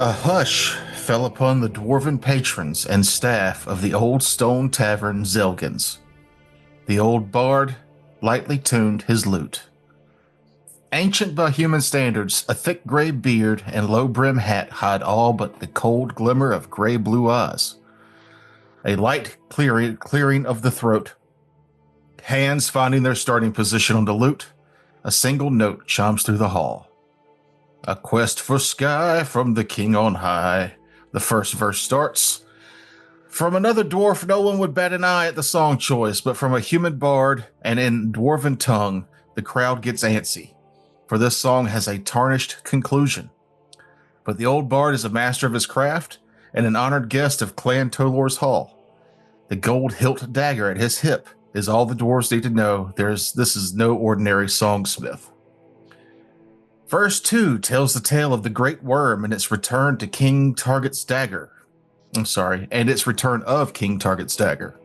A hush fell upon the dwarven patrons and staff of the old stone tavern Zelgins. The old bard lightly tuned his lute. Ancient by human standards, a thick gray beard and low-brim hat hide all but the cold glimmer of gray-blue eyes. A light clearing of the throat. Hands finding their starting position on the lute. A single note chimes through the hall. A quest for sky from the king on high. The first verse starts. From another dwarf, no one would bat an eye at the song choice, but from a human bard and in dwarven tongue, the crowd gets antsy. For this song has a tarnished conclusion. But the old bard is a master of his craft and an honored guest of Clan Tolor's Hall. The gold hilt dagger at his hip is all the dwarves need to know. This is no ordinary songsmith. Verse 2 tells the tale of the great worm and its return to King Target's dagger. And its return of King Target's dagger.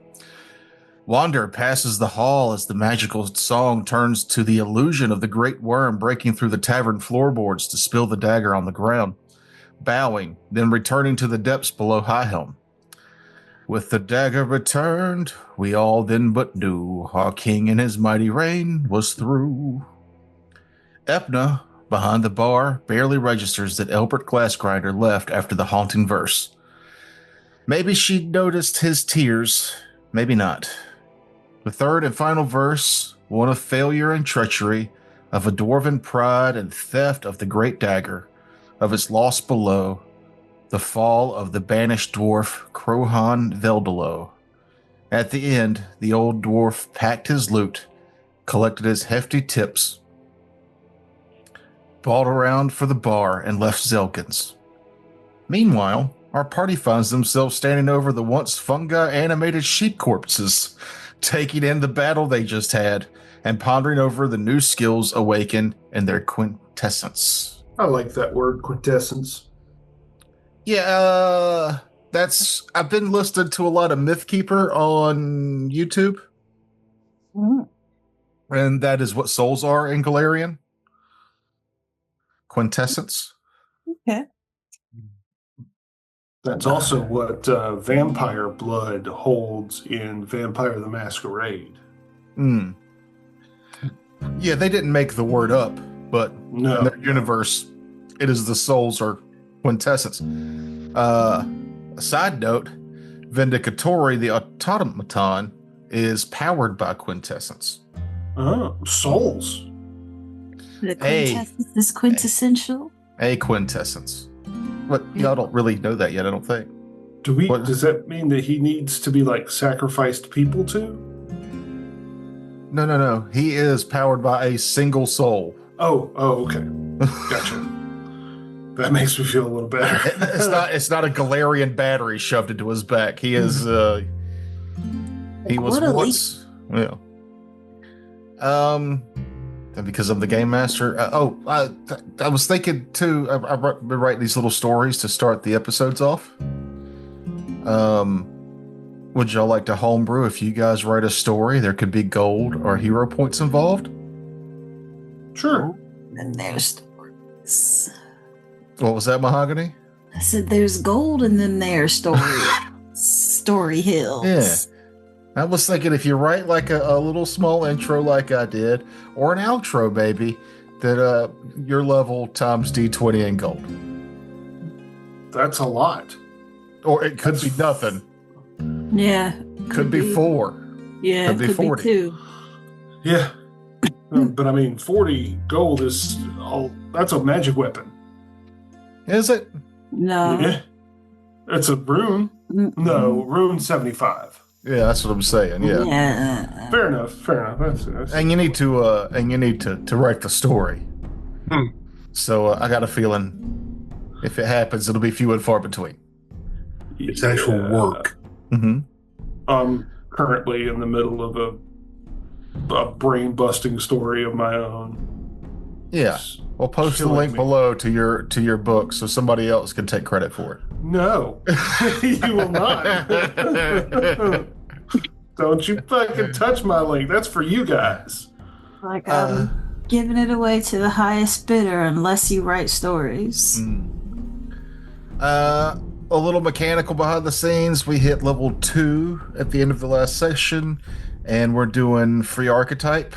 Wander passes the hall as the magical song turns to the illusion of the great worm breaking through the tavern floorboards to spill the dagger on the ground, bowing, then returning to the depths below Highhelm. With the dagger returned, we all then but knew our king and his mighty reign was through. Epna, behind the bar, barely registers that Elbert Glassgrinder left after the haunting verse. Maybe she noticed his tears, maybe not. The third and final verse, one of failure and treachery, of a dwarven pride and theft of the great dagger, of its loss below, the fall of the banished dwarf Crohan Veldalo. At the end, the old dwarf packed his loot, collected his hefty tips, balled around for the bar, and left Zelkins. Meanwhile, our party finds themselves standing over the once fungi-animated sheep corpses, taking in the battle they just had, and pondering over the new skills awakened in their quintessence. I like that word, quintessence. Yeah, I've been listening to a lot of Mythkeeper on YouTube. Mm. And that is what souls are in Galarian. Quintessence. Okay. That's also what vampire blood holds in Vampire the Masquerade. Yeah, they didn't make the word up, but No. in their universe, it is the souls or quintessence. A side note, Vindicatori, the automaton, is powered by quintessence. Oh, souls. The quintessence is quintessential. A quintessence. But y'all don't really know that yet, I don't think. Does that mean that he needs to be like sacrificed people to? No. He is powered by a single soul. Oh, okay. Gotcha. That makes me feel a little better. It's not a Galarian battery shoved into his back. He is he was once and because I'm the game master. I was thinking too. I've been writing these little stories to start the episodes off. Would y'all like to homebrew? If you guys write a story, there could be gold or hero points involved. Sure. And there's stories. What was that, Mahogany? I said there's gold and then there's story hills. Yeah. I was thinking if you write like a little small intro like I did, or an outro maybe, that your level times D20 in gold. That's a lot. Or it could be nothing. Yeah. Could be 4. Yeah, could be 40. Be 2. Yeah. But I mean, 40 gold that's a magic weapon. Is it? No. Yeah. It's a rune. No, rune 75. Yeah, that's what I'm saying. Yeah. Yeah. Fair enough. That's... And you need to write the story. So I got a feeling if it happens, it'll be few and far between. It's actual work. Mm-hmm. I'm currently in the middle of a brain-busting story of my own. Yeah. We'll post the link below to your book so somebody else can take credit for it. No, you will not. Don't you fucking touch my link. That's for you guys. Like I'm giving it away to the highest bidder unless you write stories. A little mechanical behind the scenes. We hit level 2 at the end of the last session, and we're doing free archetype.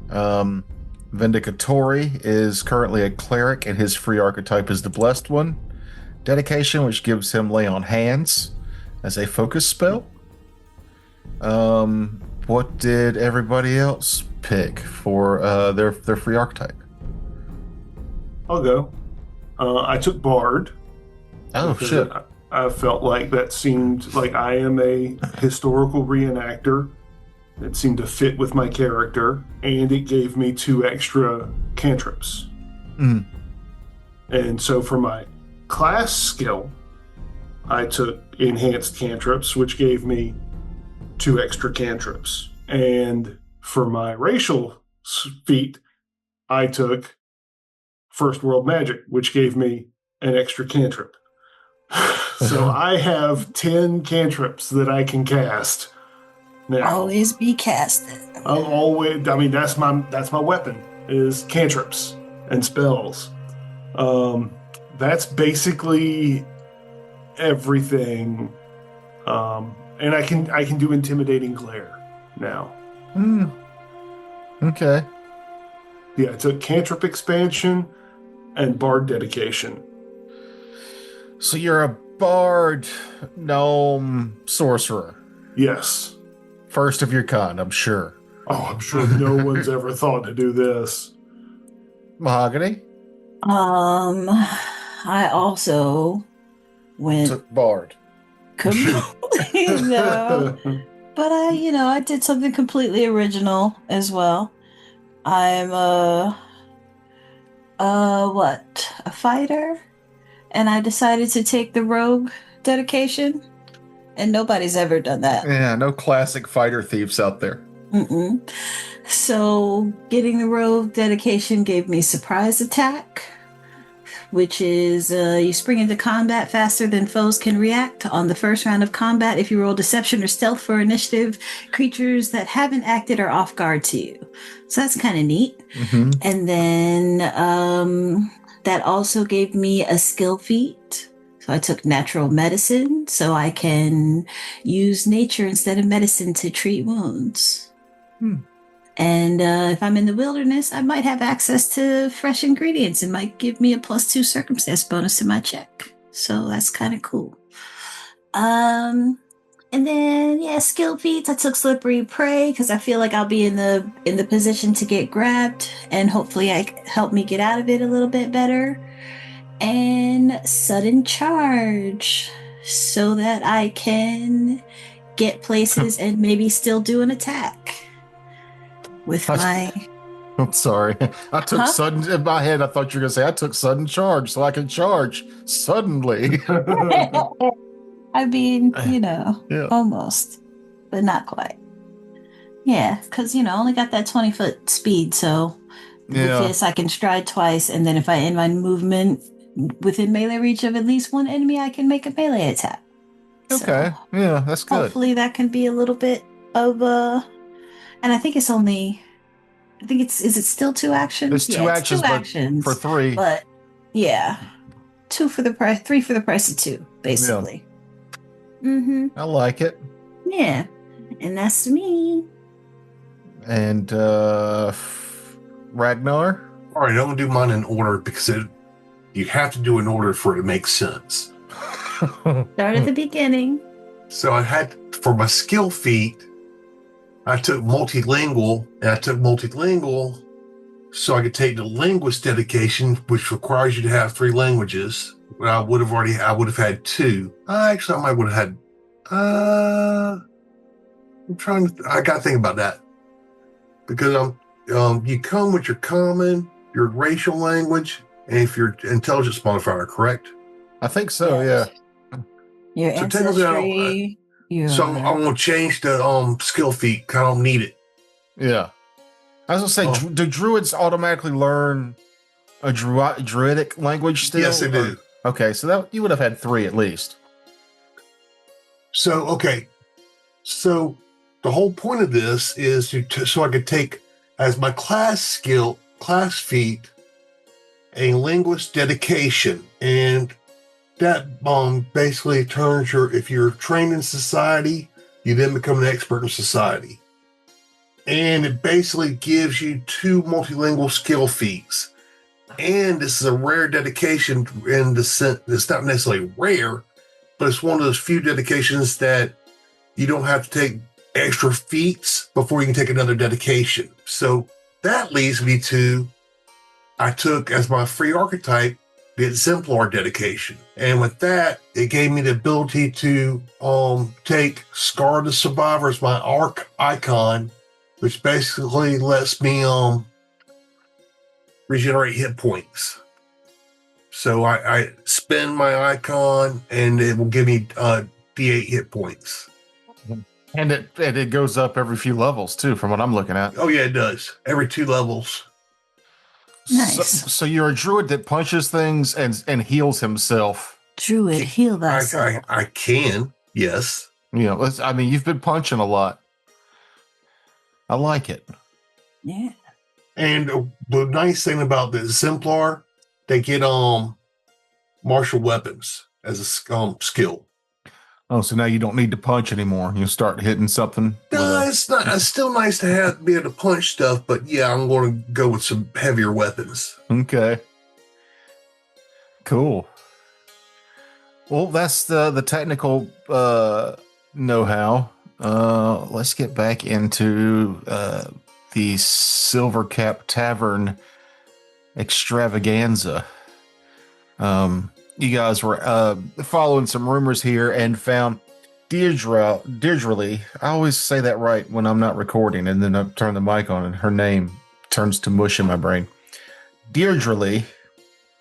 Vindicatori is currently a cleric, and his free archetype is the blessed one. Dedication, which gives him lay on hands as a focus spell. What did everybody else pick for their free archetype? I'll go. I took Bard. Oh, shit. I felt like that seemed like I am a historical reenactor. It seemed to fit with my character, and it gave me 2 extra cantrips. Mm. And so for my class skill, I took enhanced cantrips, which gave me 2 extra cantrips. And for my racial feat, I took First World Magic, which gave me an extra cantrip. So I have 10 cantrips that I can cast now. Always be casted. I'll always. I mean, that's my weapon is cantrips and spells. That's basically everything. And I can do intimidating glare now. Okay. Yeah, I took cantrip expansion and bard dedication. So you're a bard, gnome, sorcerer. Yes. First of your kind, I'm sure. Oh, I'm sure no one's ever thought to do this. Mahogany? I also went Took bard. no, but I did something completely original as well. I'm a fighter, and I decided to take the rogue dedication, and nobody's ever done that. Yeah, no classic fighter thieves out there. Mm-mm. So getting the rogue dedication gave me surprise attack, which is you spring into combat faster than foes can react. On the first round of combat, if you roll deception or stealth for initiative, creatures that haven't acted are off guard to you. So that's kind of neat. Mm-hmm. And then that also gave me a skill feat. So I took natural medicine, so I can use nature instead of medicine to treat wounds. And if I'm in the wilderness, I might have access to fresh ingredients. It might give me a +2 circumstance bonus to my check. So that's kind of cool. And then skill feats. I took slippery prey because I feel like I'll be in the position to get grabbed, and hopefully help me get out of it a little bit better. And sudden charge, so that I can get places and maybe still do an attack. With my... I'm sorry. I took sudden... In my head, I thought you were going to say, I took sudden charge, so I can charge suddenly. I mean, almost. But not quite. Yeah, because, only got that 20-foot speed, so... With this, I can stride twice, and then if I end my movement within melee reach of at least one enemy, I can make a melee attack. Okay. So, yeah, that's good. Hopefully that can be a little bit of a... And I think it's is it still 2 actions? It's 2 actions, 2 actions for 3. But yeah, 2 for the price, 3 for the price of 2, basically. Yeah. Mm-hmm. I like it. Yeah, and that's me. And Ragnar? All right, I'm going to do mine in order because you have to do an order for it to make sense. Start at the beginning. So I had, for my skill feat, I took multilingual, and I took multilingual so I could take the linguist dedication, which requires you to have 3 languages. I would have had 2. Actually, I might would have had, I got to think about that. Because you come with your common, your racial language, and if your intelligence modifier, correct? I think so, yeah. Your ancestry. So I'm going to change the skill feat because I don't need it. Yeah. I was going to say, do druids automatically learn a druidic language still? Yes, they do. Okay, so that you would have had 3 at least. So, okay. So the whole point of this is so I could take as my class feat, a linguist dedication. And that basically turns if you're trained in society, you then become an expert in society. And it basically gives you 2 multilingual skill feats. And this is a rare dedication in the sense it's not necessarily rare, but it's one of those few dedications that you don't have to take extra feats before you can take another dedication. So that leads me to, I took as my free archetype the Exemplar dedication. And with that, it gave me the ability to take Scar the Survivor as my arc icon, which basically lets me regenerate hit points. So I spend my icon and it will give me D8 hit points. And it goes up every few levels too, from what I'm looking at. Oh yeah, it does. Every 2 levels. Nice. So you're a druid that punches things and heals himself. Druid, heal thyself. I can, yes. You know, I mean, you've been punching a lot. I like it. Yeah. And the nice thing about the Exemplar, they get martial weapons as a skill. Oh, so now you don't need to punch anymore. You start hitting something. No, it's not. It's still nice to be able to punch stuff, but yeah, I'm going to go with some heavier weapons. Okay. Cool. Well, that's the technical know-how. Let's get back into the Silver Cap Tavern extravaganza. You guys were following some rumors here and found Deirdre. I always say that right when I'm not recording, and then I turn the mic on and her name turns to mush in my brain. Deirdre,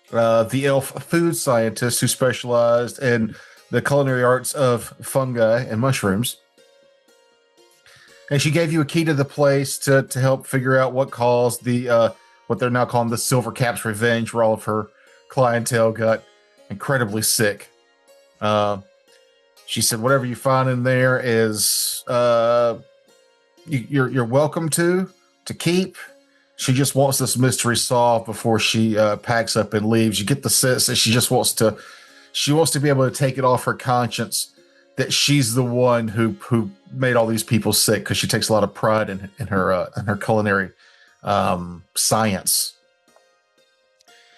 the elf food scientist who specialized in the culinary arts of fungi and mushrooms. And she gave you a key to the place to help figure out what caused the what they're now calling the Silver Cap's revenge, where all of her clientele got incredibly sick. She said, whatever you find in there is you're welcome to keep. She just wants this mystery solved before she packs up and leaves. You get the sense that she just wants to be able to take it off her conscience that she's the one who made all these people sick, because she takes a lot of pride in her culinary science.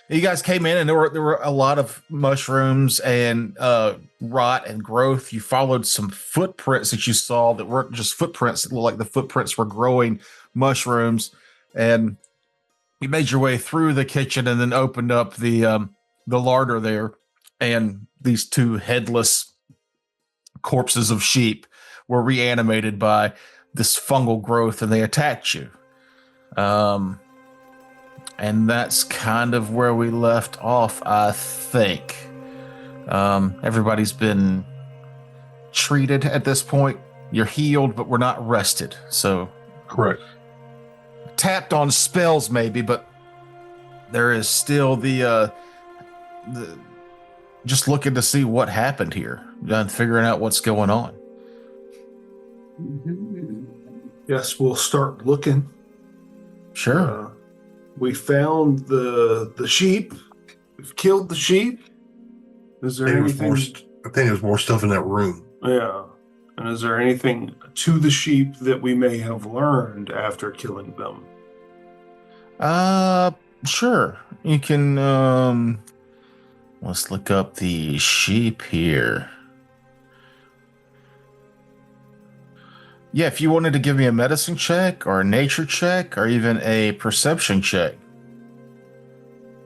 You guys came in and there were a lot of mushrooms and rot and growth. You followed some footprints that you saw that weren't just footprints. It looked like the footprints were growing mushrooms, and you made your way through the kitchen and then opened up the larder there, and these 2 headless corpses of sheep were reanimated by this fungal growth, and they attacked you. And that's kind of where we left off, I think. Everybody's been treated at this point. You're healed, but we're not rested. So, correct. Tapped on spells, maybe, but there is still the just looking to see what happened here and figuring out what's going on. Yes, we'll start looking. Sure. We found the sheep. We've killed the sheep. Is there anything? I think there's more stuff in that room. Yeah. And is there anything to the sheep that we may have learned after killing them? Sure. You can, let's look up the sheep here. Yeah, if you wanted to give me a medicine check or a nature check or even a perception check.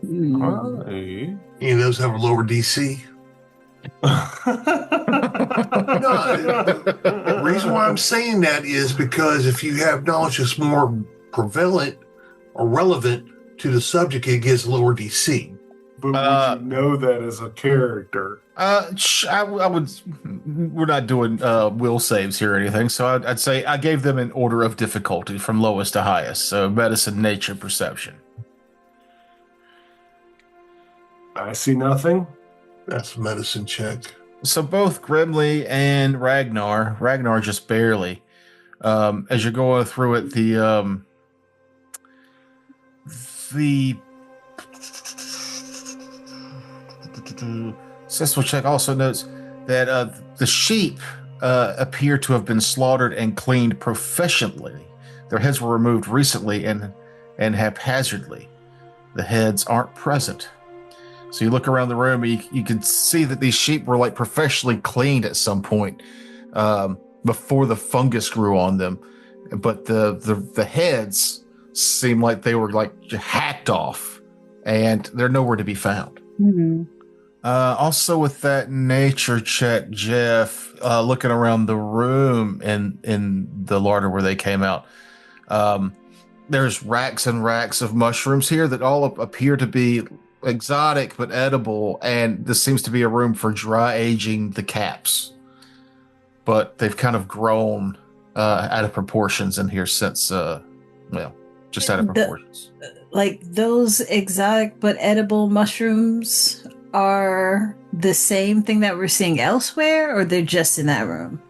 Hi. Those have a lower DC. The reason why I'm saying that is because if you have knowledge that's more prevalent or relevant to the subject, it gets lower DC. But would you know that as a character? I would. We're not doing will saves here or anything, so I'd say I gave them an order of difficulty from lowest to highest. So medicine, nature, perception. I see nothing. That's a medicine check. So both Grimly and Ragnar just barely. As you're going through it, the Successful check also notes that the sheep appear to have been slaughtered and cleaned proficiently. Their heads were removed recently and haphazardly. The heads aren't present. So you look around the room, and you can see that these sheep were like professionally cleaned at some point before the fungus grew on them. But the heads seem like they were like hacked off, and they're nowhere to be found. Mm-hmm. Also, with that nature check, Jeff, looking around the room in the larder where they came out, there's racks and racks of mushrooms here that all appear to be exotic but edible, and this seems to be a room for dry aging the caps. But they've kind of grown out of proportions in here since, just out of proportions. Like those exotic but edible mushrooms are the same thing that we're seeing elsewhere, or they're just in that room?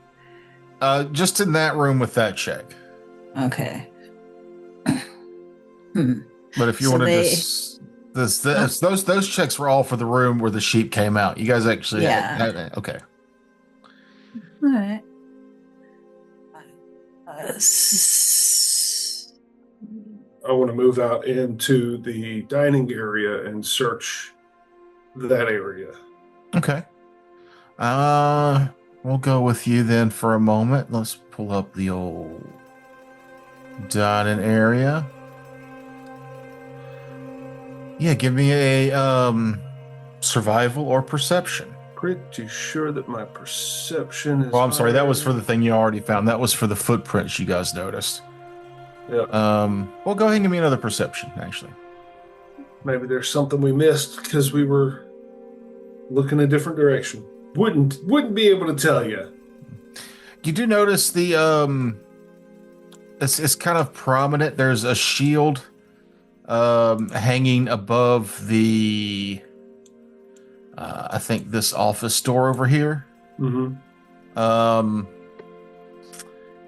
Just in that room with that check. Okay. But if you want to those checks were all for the room where the sheep came out. You guys actually, okay. All right. I want to move out into the dining area and search that area. Okay. We'll go with you then for a moment. Let's pull up the old dining area. Yeah, give me a survival or perception. Pretty sure that my perception is. Oh, I'm sorry. That was for the thing you already found. That was for the footprints you guys noticed. Yeah. Well, go ahead and give me another perception, actually. Maybe there's something we missed because we were looking a different direction. Wouldn't be able to tell you. You do notice the it's kind of prominent. There's a shield hanging above the I think this office door over here. Mm-hmm.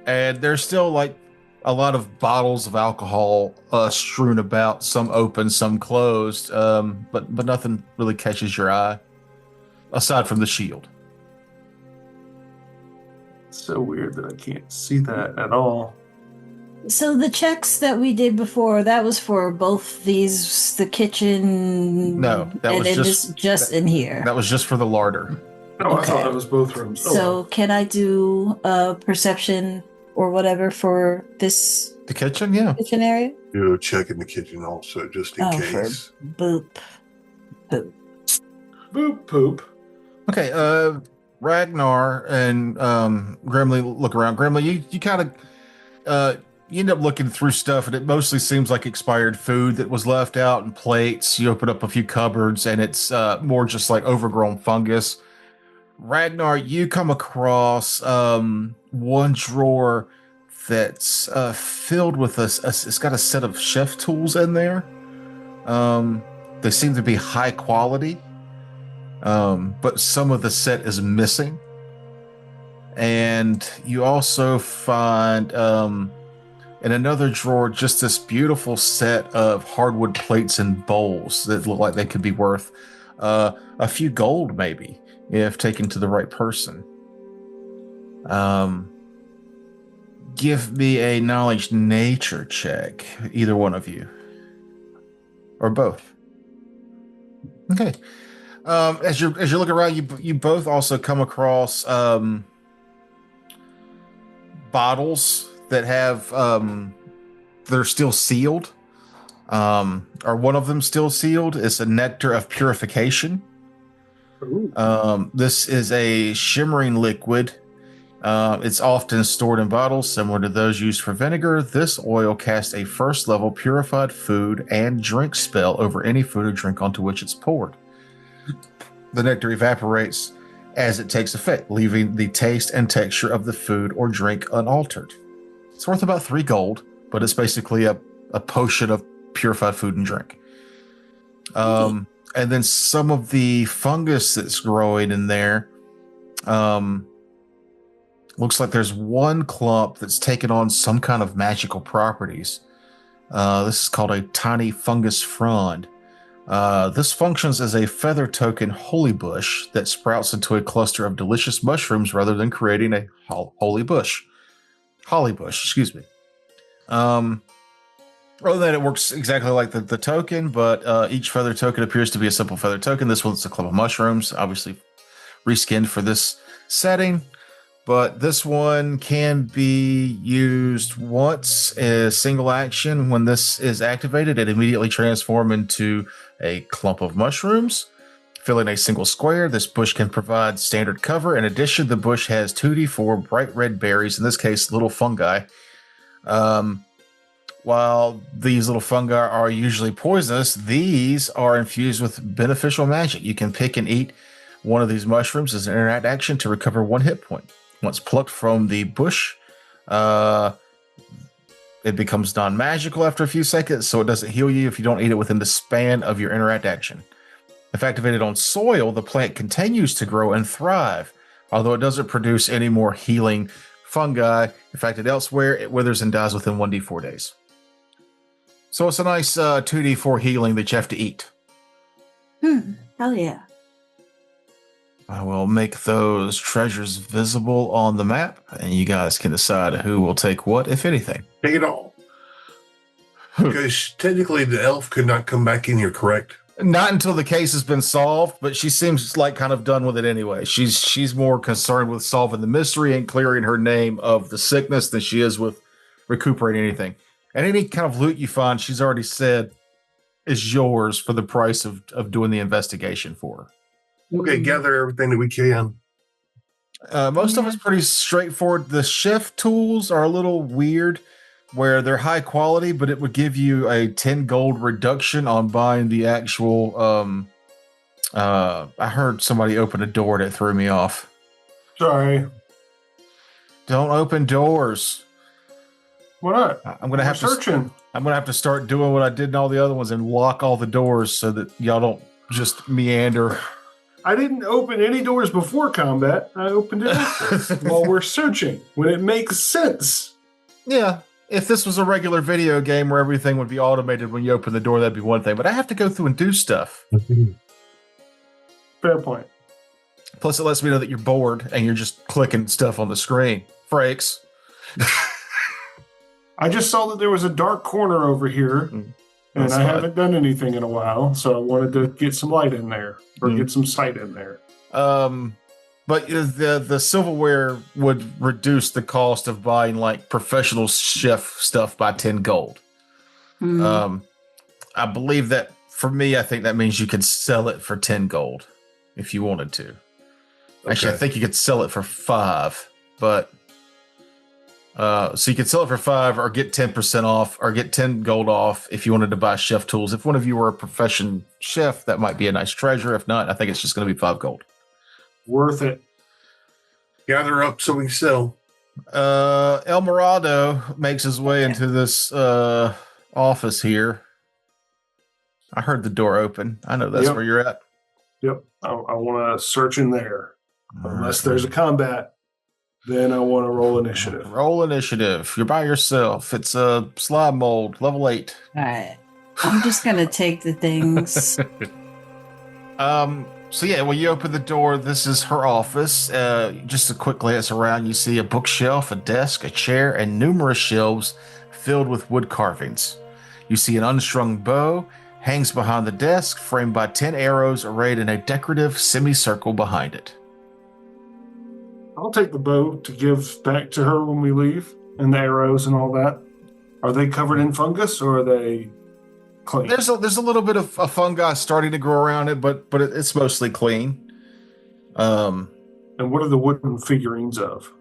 And there's still like a lot of bottles of alcohol strewn about, some open, some closed, but nothing really catches your eye aside from the shield. It's so weird that I can't see that at all. So the checks that we did before, that was for both these, the kitchen. No, that and was just in here. That was just for the larder. Oh, Okay. I thought that was both rooms. Oh, So well. can I do a perception or whatever for this The kitchen, yeah. kitchen area? Do a check in the kitchen also, just in case. Boop. Boop. Boop poop. Okay, Ragnar and Grimly look around. Grimly, you kind of you end up looking through stuff, and it mostly seems like expired food that was left out in plates. You open up a few cupboards, and it's more just like overgrown fungus. Ragnar, you come across one drawer that's filled with it's got a set of chef tools in there. They seem to be high quality, but some of the set is missing. And you also find in another drawer just this beautiful set of hardwood plates and bowls that look like they could be worth a few gold, maybe, if taken to the right person. Give me a knowledge nature check, either one of you, or both. Okay. As you look around, you both also come across bottles that have they're still sealed. Or one of them still sealed. It's a nectar of purification. This is a shimmering liquid. It's often stored in bottles similar to those used for vinegar. This oil casts a first level purified food and drink spell over any food or drink onto which it's poured. The nectar evaporates as it takes effect, leaving the taste and texture of the food or drink unaltered. It's worth about 3 gold, but it's basically a potion of purified food and drink. And then some of the fungus that's growing in there, looks like there's one clump that's taken on some kind of magical properties. This is called a tiny fungus frond. This functions as a feather token holy bush that sprouts into a cluster of delicious mushrooms rather than creating a holly bush. Holly bush, excuse me. Other than it works exactly like the token, but each feather token appears to be a simple feather token. This one's a clump of mushrooms, obviously reskinned for this setting. But this one can be used once as single action. When this is activated, it immediately transforms into a clump of mushrooms, filling a single square. This bush can provide standard cover. In addition, the bush has 2d4 bright red berries, in this case, little fungi. While these little fungi are usually poisonous, these are infused with beneficial magic. You can pick and eat one of these mushrooms as an interact action to recover 1 hit point. Once plucked from the bush, it becomes non-magical after a few seconds, so it doesn't heal you if you don't eat it within the span of your interact action. If activated on soil, the plant continues to grow and thrive, although it doesn't produce any more healing fungi. If acted elsewhere, it withers and dies within 1d4 days. So it's a nice 2d4 healing that you have to eat. Hell yeah. I will make those treasures visible on the map, and you guys can decide who will take what, if anything. Take it all. Because technically the elf could not come back in here, correct? Not until the case has been solved, but she seems like kind of done with it anyway. She's more concerned with solving the mystery and clearing her name of the sickness than she is with recuperating anything. And any kind of loot you find, she's already said is yours for the price of doing the investigation for her. Okay, gather everything that we can. Most of it's pretty straightforward. The chef tools are a little weird, where they're high quality, but it would give you a 10 gold reduction on buying the actual. I heard somebody open a door that threw me off. Sorry. Don't open doors. Why not? I'm gonna have searching. I'm gonna have to start doing what I did in all the other ones and lock all the doors so that y'all don't just meander. I didn't open any doors before combat. I opened it after while we're searching when it makes sense. Yeah. If this was a regular video game where everything would be automated when you open the door, that'd be one thing. But I have to go through and do stuff. Fair point. Plus, it lets me know that you're bored and you're just clicking stuff on the screen. Frakes. I just saw that there was a dark corner over here, and I haven't done anything in a while, so I wanted to get some light in there, or get some sight in there. But the silverware would reduce the cost of buying like professional chef stuff by 10 gold. I believe that for me, I think that means you could sell it for 10 gold if you wanted to. Okay. Actually, I think you could sell it for 5, but so you could sell it for 5 or get 10% off or get 10 gold off if you wanted to buy chef tools. If one of you were a profession chef, that might be a nice treasure. If not, I think it's just going to be 5 gold. Worth it. Gather up so we can sell. El Morado makes his way into this office here. I heard the door open. I know that's where you're at. Yep. I want to search in there. Unless there's a combat, then I want to roll initiative. Roll initiative. You're by yourself. It's a slime mold, level 8. All right. I'm just going to take the things. So yeah, when you open the door, this is her office. Just a quick glance around, you see a bookshelf, a desk, a chair, and numerous shelves filled with wood carvings. You see an unstrung bow hangs behind the desk, framed by 10 arrows arrayed in a decorative semicircle behind it. I'll take the bow to give back to her when we leave, and the arrows and all that. Are they covered in fungus, or are they clean? There's a little bit of a fungi starting to grow around it, but it's mostly clean. And what are the wooden figurines of?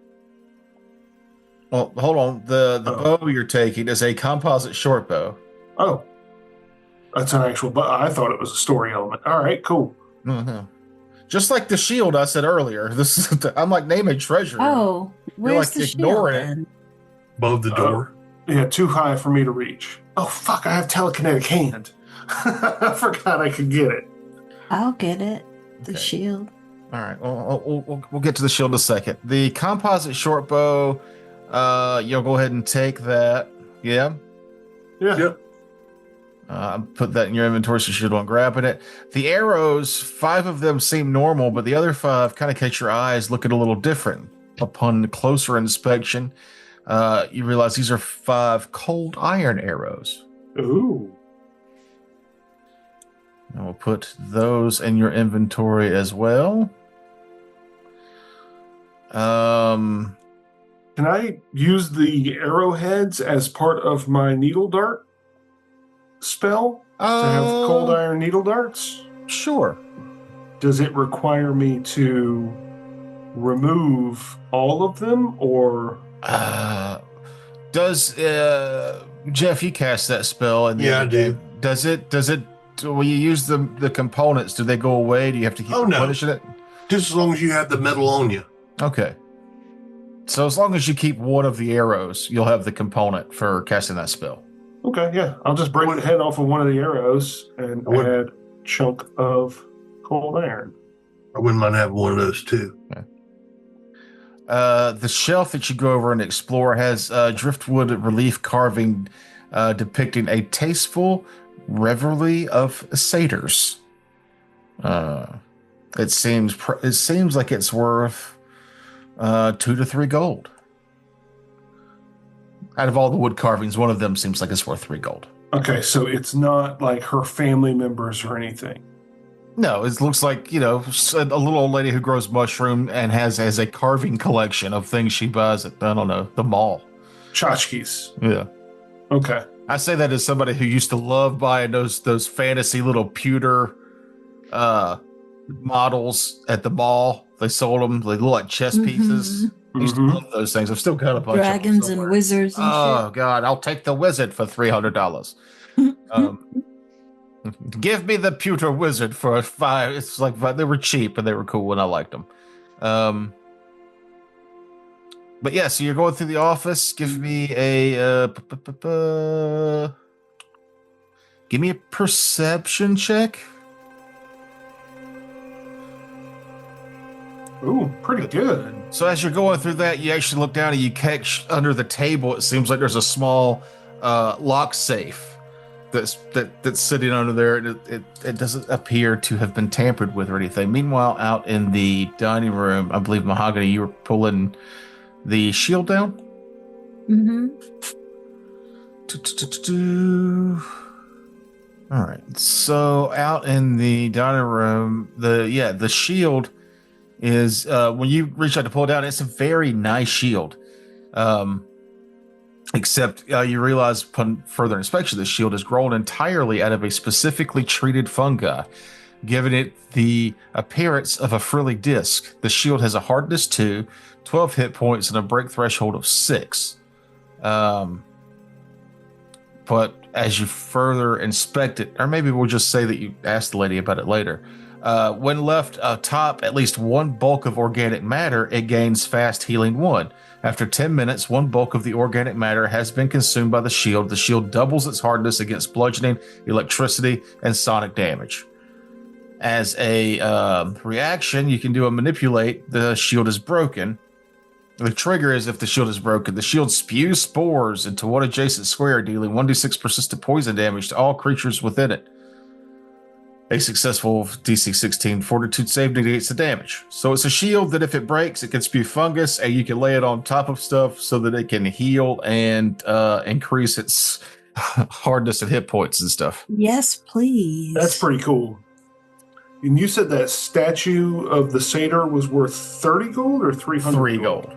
Well, hold on. The bow you're taking is a composite short bow. Oh, that's an actual bow. I thought it was a story element. All right, cool. Mm-hmm. Just like the shield I said earlier. This is I'm like naming treasure. Oh, where's the shield then? Above the door. Yeah, too high for me to reach. Oh, fuck, I have telekinetic hand. I forgot I could get it. I'll get it. The shield. All right, we'll get to the shield in a second. The composite short bow, you'll go ahead and take that. Yeah? Yeah. Yep. Put that in your inventory so you don't grabbing it. The arrows, 5 of them seem normal, but the other 5 kind of catch your eyes looking a little different. Upon closer inspection, you realize these are 5 cold iron arrows. Ooh. And we'll put those in your inventory as well. Can I use the arrowheads as part of my needle dart spell to have cold iron needle darts? Sure. Does it require me to remove all of them, or Does Jeff, you cast that spell? And Yeah, I do. Does it? When you use the components, do they go away? Do you have to keep replenishing it? Just as long as you have the metal on you. Okay. So as long as you keep one of the arrows, you'll have the component for casting that spell. okay, yeah, I'll just break the head off of one of the arrows and add a chunk of cold iron. I wouldn't mind having one of those too. Okay. The shelf that you go over and explore has driftwood relief carving depicting a tasteful revelry of satyrs. It seems like it's worth 2 to 3 gold. Out of all the wood carvings, one of them seems like it's worth 3 gold. Okay, so it's not like her family members or anything. No, it looks like, a little old lady who grows mushroom and has a carving collection of things she buys at, I don't know, the mall. Tchotchkes. Yeah. Okay. I say that as somebody who used to love buying those fantasy little pewter models at the mall. They sold them. They look like chess pieces. I used to love those things. I've still got a bunch Dragons of them somewhere. and wizards and Oh, God. I'll take the wizard for $300. Give me the pewter wizard for 5. It's like they were cheap and they were cool and I liked them. But yeah, so you're going through the office. Give me a perception check. Ooh, pretty good. So as you're going through that, you actually look down and you catch under the table. It seems like there's a small lock safe that's sitting under there. It doesn't appear to have been tampered with or anything. Meanwhile, out in the dining room, I believe Mahogany, you were pulling the shield down. All right. So out in the dining room, the shield is when you reach out to pull it down, it's a very nice shield. Except you realize upon further inspection, the shield is grown entirely out of a specifically treated fungi, giving it the appearance of a frilly disc. The shield has a hardness 2, 12 hit points, and a break threshold of 6. But as you further inspect it, or maybe we'll just say that you asked the lady about it later, when left atop at least one bulk of organic matter, it gains fast healing 1. After 10 minutes, one bulk of the organic matter has been consumed by the shield. The shield doubles its hardness against bludgeoning, electricity, and sonic damage. As a reaction, you can do a manipulate. The shield is broken. The trigger is if the shield is broken. The shield spews spores into one adjacent square, dealing 1d6 persistent poison damage to all creatures within it. A successful DC 16 fortitude save negates the damage. So it's a shield that if it breaks, it can spew fungus, and you can lay it on top of stuff so that it can heal and increase its hardness and hit points and stuff. Yes, please. That's pretty cool. And you said that statue of the satyr was worth 30 gold or 300 3 gold.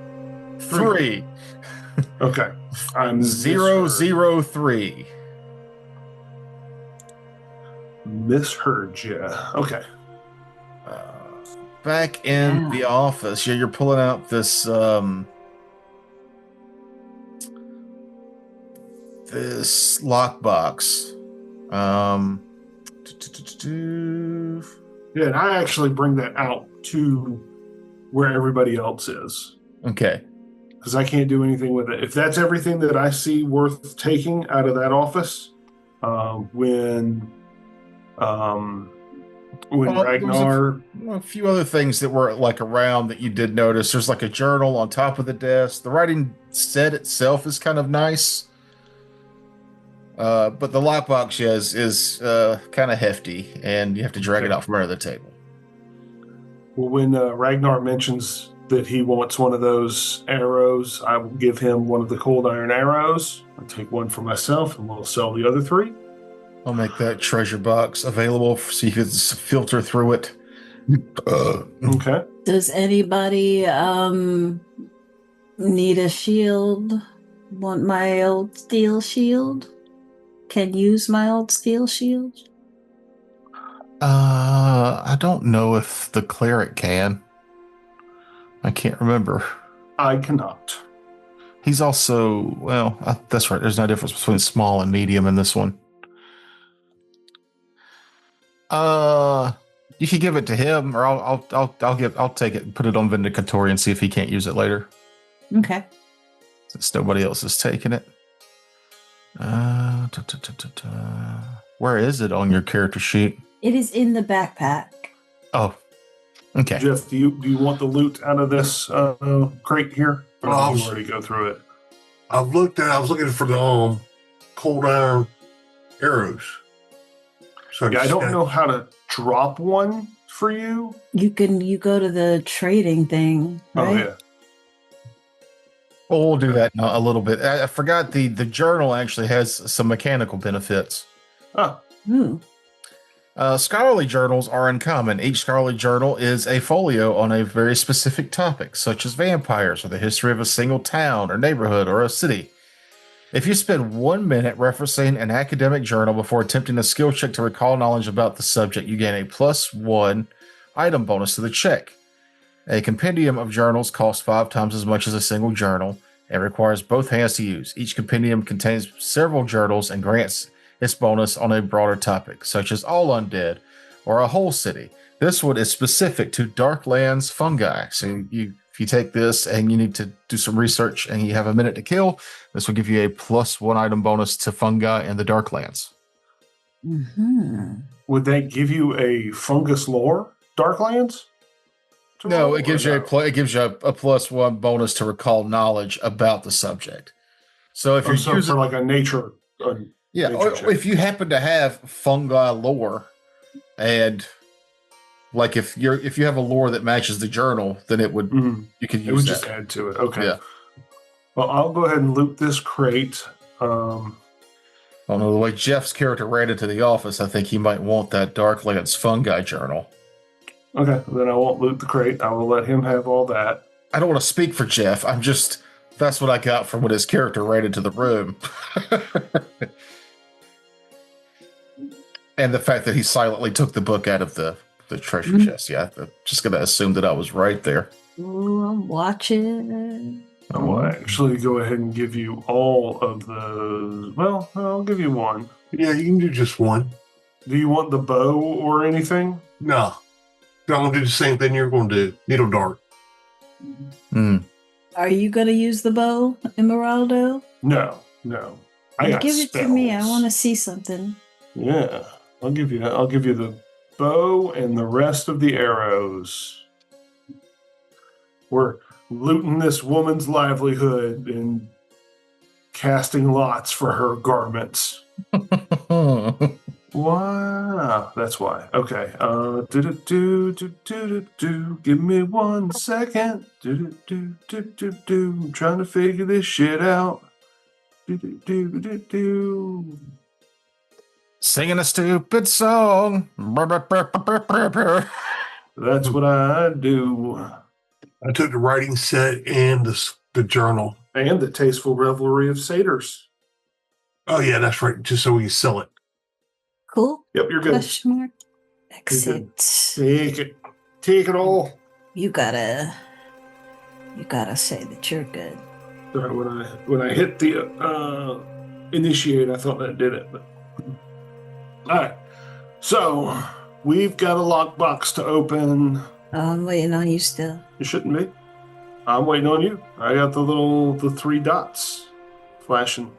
3. Okay. I'm 003. Misheard you. Okay. Back in the office, you're pulling out this this lockbox. Yeah, and I actually bring that out to where everybody else is. Okay. Because I can't do anything with it. If that's everything that I see worth taking out of that office, when Ragnar... A few other things that were like around that you did notice. There's like a journal on top of the desk. The writing set itself is kind of nice. But the lockbox, is kind of hefty, and you have to drag it out from under the table. Well, when Ragnar mentions that he wants one of those arrows, I will give him one of the cold iron arrows. I'll take one for myself, and we'll sell the other 3. I'll make that treasure box available so you can filter through it. Okay. Does anybody need a shield? Want my old steel shield? Can use my old steel shield? I don't know if the cleric can. I can't remember. I cannot. He's also, well, that's right. There's no difference between small and medium in this one. You can give it to him, or I'll take it and put it on Vindicatory and see if he can't use it later. Okay. Since nobody else is taking it. Where is it on your character sheet? It is in the backpack. Oh, okay. Jeff, do you want the loot out of this crate here? Or did you already go through it? I was looking for the cold iron arrows. So I don't know how to drop one for you. You go to the trading thing, right? Oh yeah. Well, we'll do that in a little bit. I forgot the journal actually has some mechanical benefits. Oh. Ooh. Scholarly journals are uncommon. Each scholarly journal is a folio on a very specific topic, such as vampires or the history of a single town or neighborhood or a city. If you spend 1 minute referencing an academic journal before attempting a skill check to recall knowledge about the subject, you gain a +1 item bonus to the check. A compendium of journals costs 5 times as much as a single journal and requires both hands to use. Each compendium contains several journals and grants its bonus on a broader topic, such as all undead or a whole city. This one is specific to Darklands fungi. So if you take this and you need to do some research and you have a minute to kill, this will give you a +1 item bonus to fungi in the Darklands. Mm-hmm. Would that give you a fungus lore Darklands? No, it gives you a +1 bonus to recall knowledge about the subject. So if you're using for like a nature, or if you happen to have fungi lore, and like if you have a lore that matches the journal, then it would you can use it would that. just add to it. Okay. Yeah. Well, I'll go ahead and loot this crate. I don't know, the way Jeff's character ran into the office, I think he might want that Darklands fungi journal. Okay, then I won't loot the crate. I will let him have all that. I don't want to speak for Jeff. That's what I got from when his character ran into the room. And the fact that he silently took the book out of the treasure chest. Yeah, I'm just going to assume that I was right there. Ooh, I'm watching. I will actually go ahead and give you all of the... Well, I'll give you one. Yeah, you can do just one. Do you want the bow or anything? No. I'm going to do the same thing you're going to do. Needle dart. Are you going to use the bow, Emeraldo? No. I got give it spells. to me. I want to see something. Yeah, I'll give you the bow and the rest of the arrows. We're looting this woman's livelihood and casting lots for her garments. Wow, that's why. Okay. Give me 1 second. I'm trying to figure this shit out. Singing a stupid song. That's what I do. I took the writing set and the journal. And the tasteful revelry of satyrs. Oh, yeah, that's right. Just so we can sell it. Cool. Yep, you're good. Question mark. Exit. Take it all. You gotta say that you're good. Sorry, when I hit the initiate, I thought that did it. But all right, so we've got a lockbox to open. I'm waiting on you still. You shouldn't be. I'm waiting on you. I got the 3 dots flashing.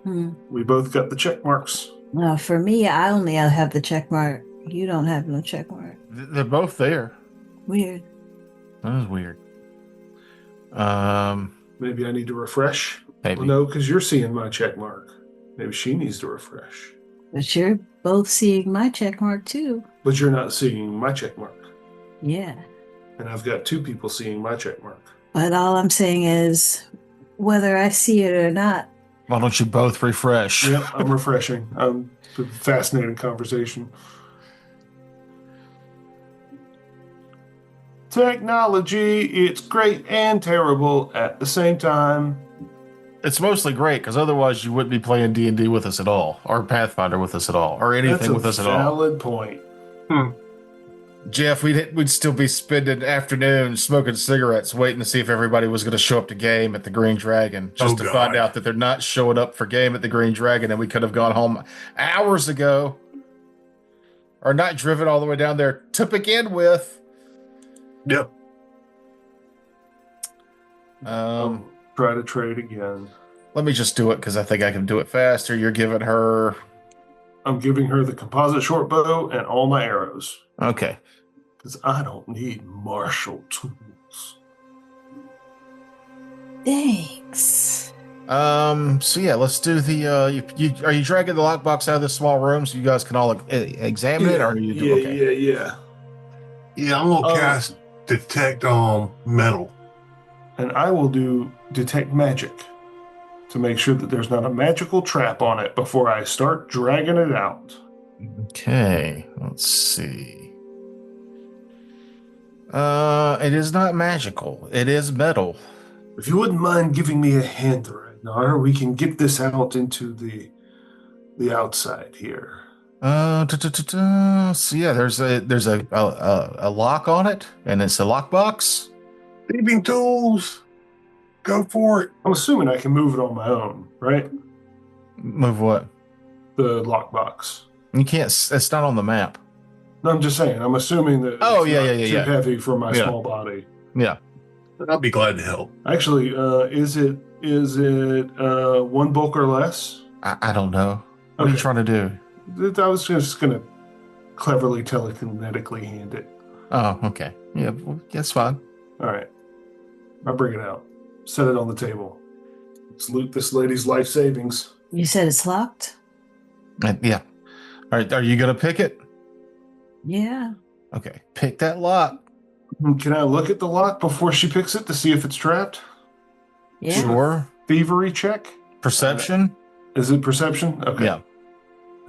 We both got the check marks. No, for me, I only have the check mark. You don't have no check mark. They're both there. Weird. That is weird. Maybe I need to refresh. Maybe. Well, no, because you're seeing my check mark. Maybe she needs to refresh. But you're both seeing my check mark too. But you're not seeing my check mark. Yeah. And I've got 2 people seeing my check mark. But all I'm saying is, whether I see it or not. Why don't you both refresh? Yep, I'm refreshing. Fascinating conversation. Technology, it's great and terrible at the same time. It's mostly great because otherwise you wouldn't be playing D&D with us at all, or Pathfinder with us at all, or anything with us at all. That's a valid point. Jeff, we'd still be spending afternoons smoking cigarettes, waiting to see if everybody was going to show up to game at the Green Dragon, just to find out that they're not showing up for game at the Green Dragon, and we could have gone home hours ago, or not driven all the way down there to begin with. Yep. Try to trade again. Let me just do it because I think I can do it faster. You're giving her... I'm giving her the composite short bow and all my arrows. Okay. Because I don't need martial tools. Thanks. So yeah, let's do the, are you dragging the lockbox out of this small room so you guys can all examine it, or are you doing okay? Yeah, I'm going to cast Detect Metal. And I will do Detect Magic to make sure that there's not a magical trap on it before I start dragging it out. Okay, let's see. It is not magical. It is metal. If you wouldn't mind giving me a hint, Ragnar, we can get this out into the outside here. So yeah, there's a lock on it, and it's a lockbox. Thieving tools. Go for it. I'm assuming I can move it on my own, right? Move what? The lockbox. You can't. It's not on the map. No, I'm just saying. I'm assuming that it's too heavy for my small body. Yeah. I'll be glad to help. Actually, is it 1 bulk or less? I don't know. What are you trying to do? I was just going to cleverly telekinetically hand it. Oh, okay. Yeah, well, that's fine. All right. I bring it out. Set it on the table. Let's loot this lady's life savings. You said it's locked? Yeah. All right. Are you going to pick it? Yeah. Okay. Pick that lock. Can I look at the lock before she picks it to see if it's trapped? Yeah. Sure. Thievery check? Perception? Is it perception? Okay. Yeah.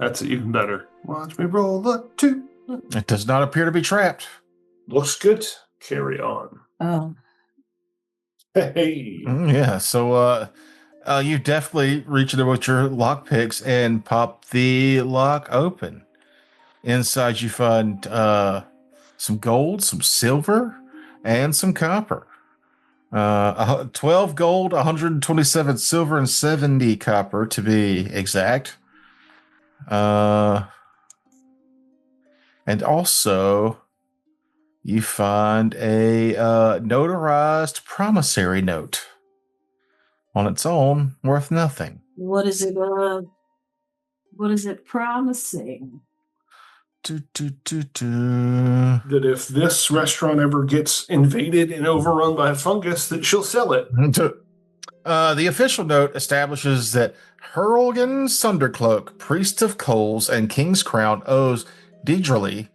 That's even better. Watch me roll a 2. It does not appear to be trapped. Looks good. Carry on. Oh. Hey. Yeah. So, you definitely reach in with your lock picks and pop the lock open. Inside, you find some gold, some silver, and some copper. 12 gold, 127 silver, and 70 copper to be exact. And also, you find a notarized promissory note on its own, worth nothing. What is it? What is it promising? That if this restaurant ever gets invaded and overrun by a fungus, that she'll sell it. The official note establishes that Hurlgan Sundercloak, Priest of Coals and King's Crown, owes Deidrely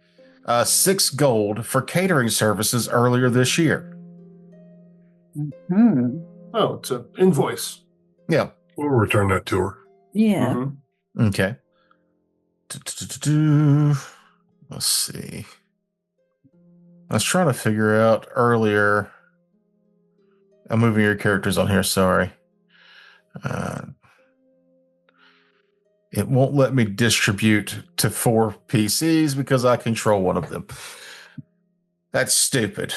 6 gold for catering services earlier this year. Mm-hmm. Oh, it's an invoice. Yeah. We'll return that to her. Yeah. Mm-hmm. Okay. Let's see. I was trying to figure out earlier. I'm moving your characters on here, sorry. It won't let me distribute to 4 PCs because I control one of them. That's stupid.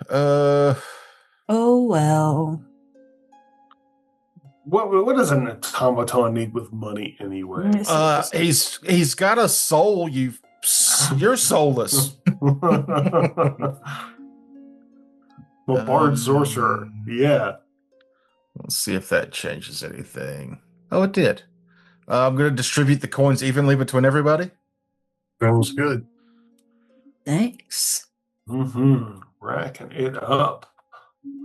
Oh, well. What does an automaton need with money anyway? He's got a soul. You're soulless. Well, Bard Sorcerer. Yeah. Let's see if that changes anything. Oh, it did. I'm going to distribute the coins evenly between everybody. Sounds good. Thanks. Mm-hmm. Racking it up.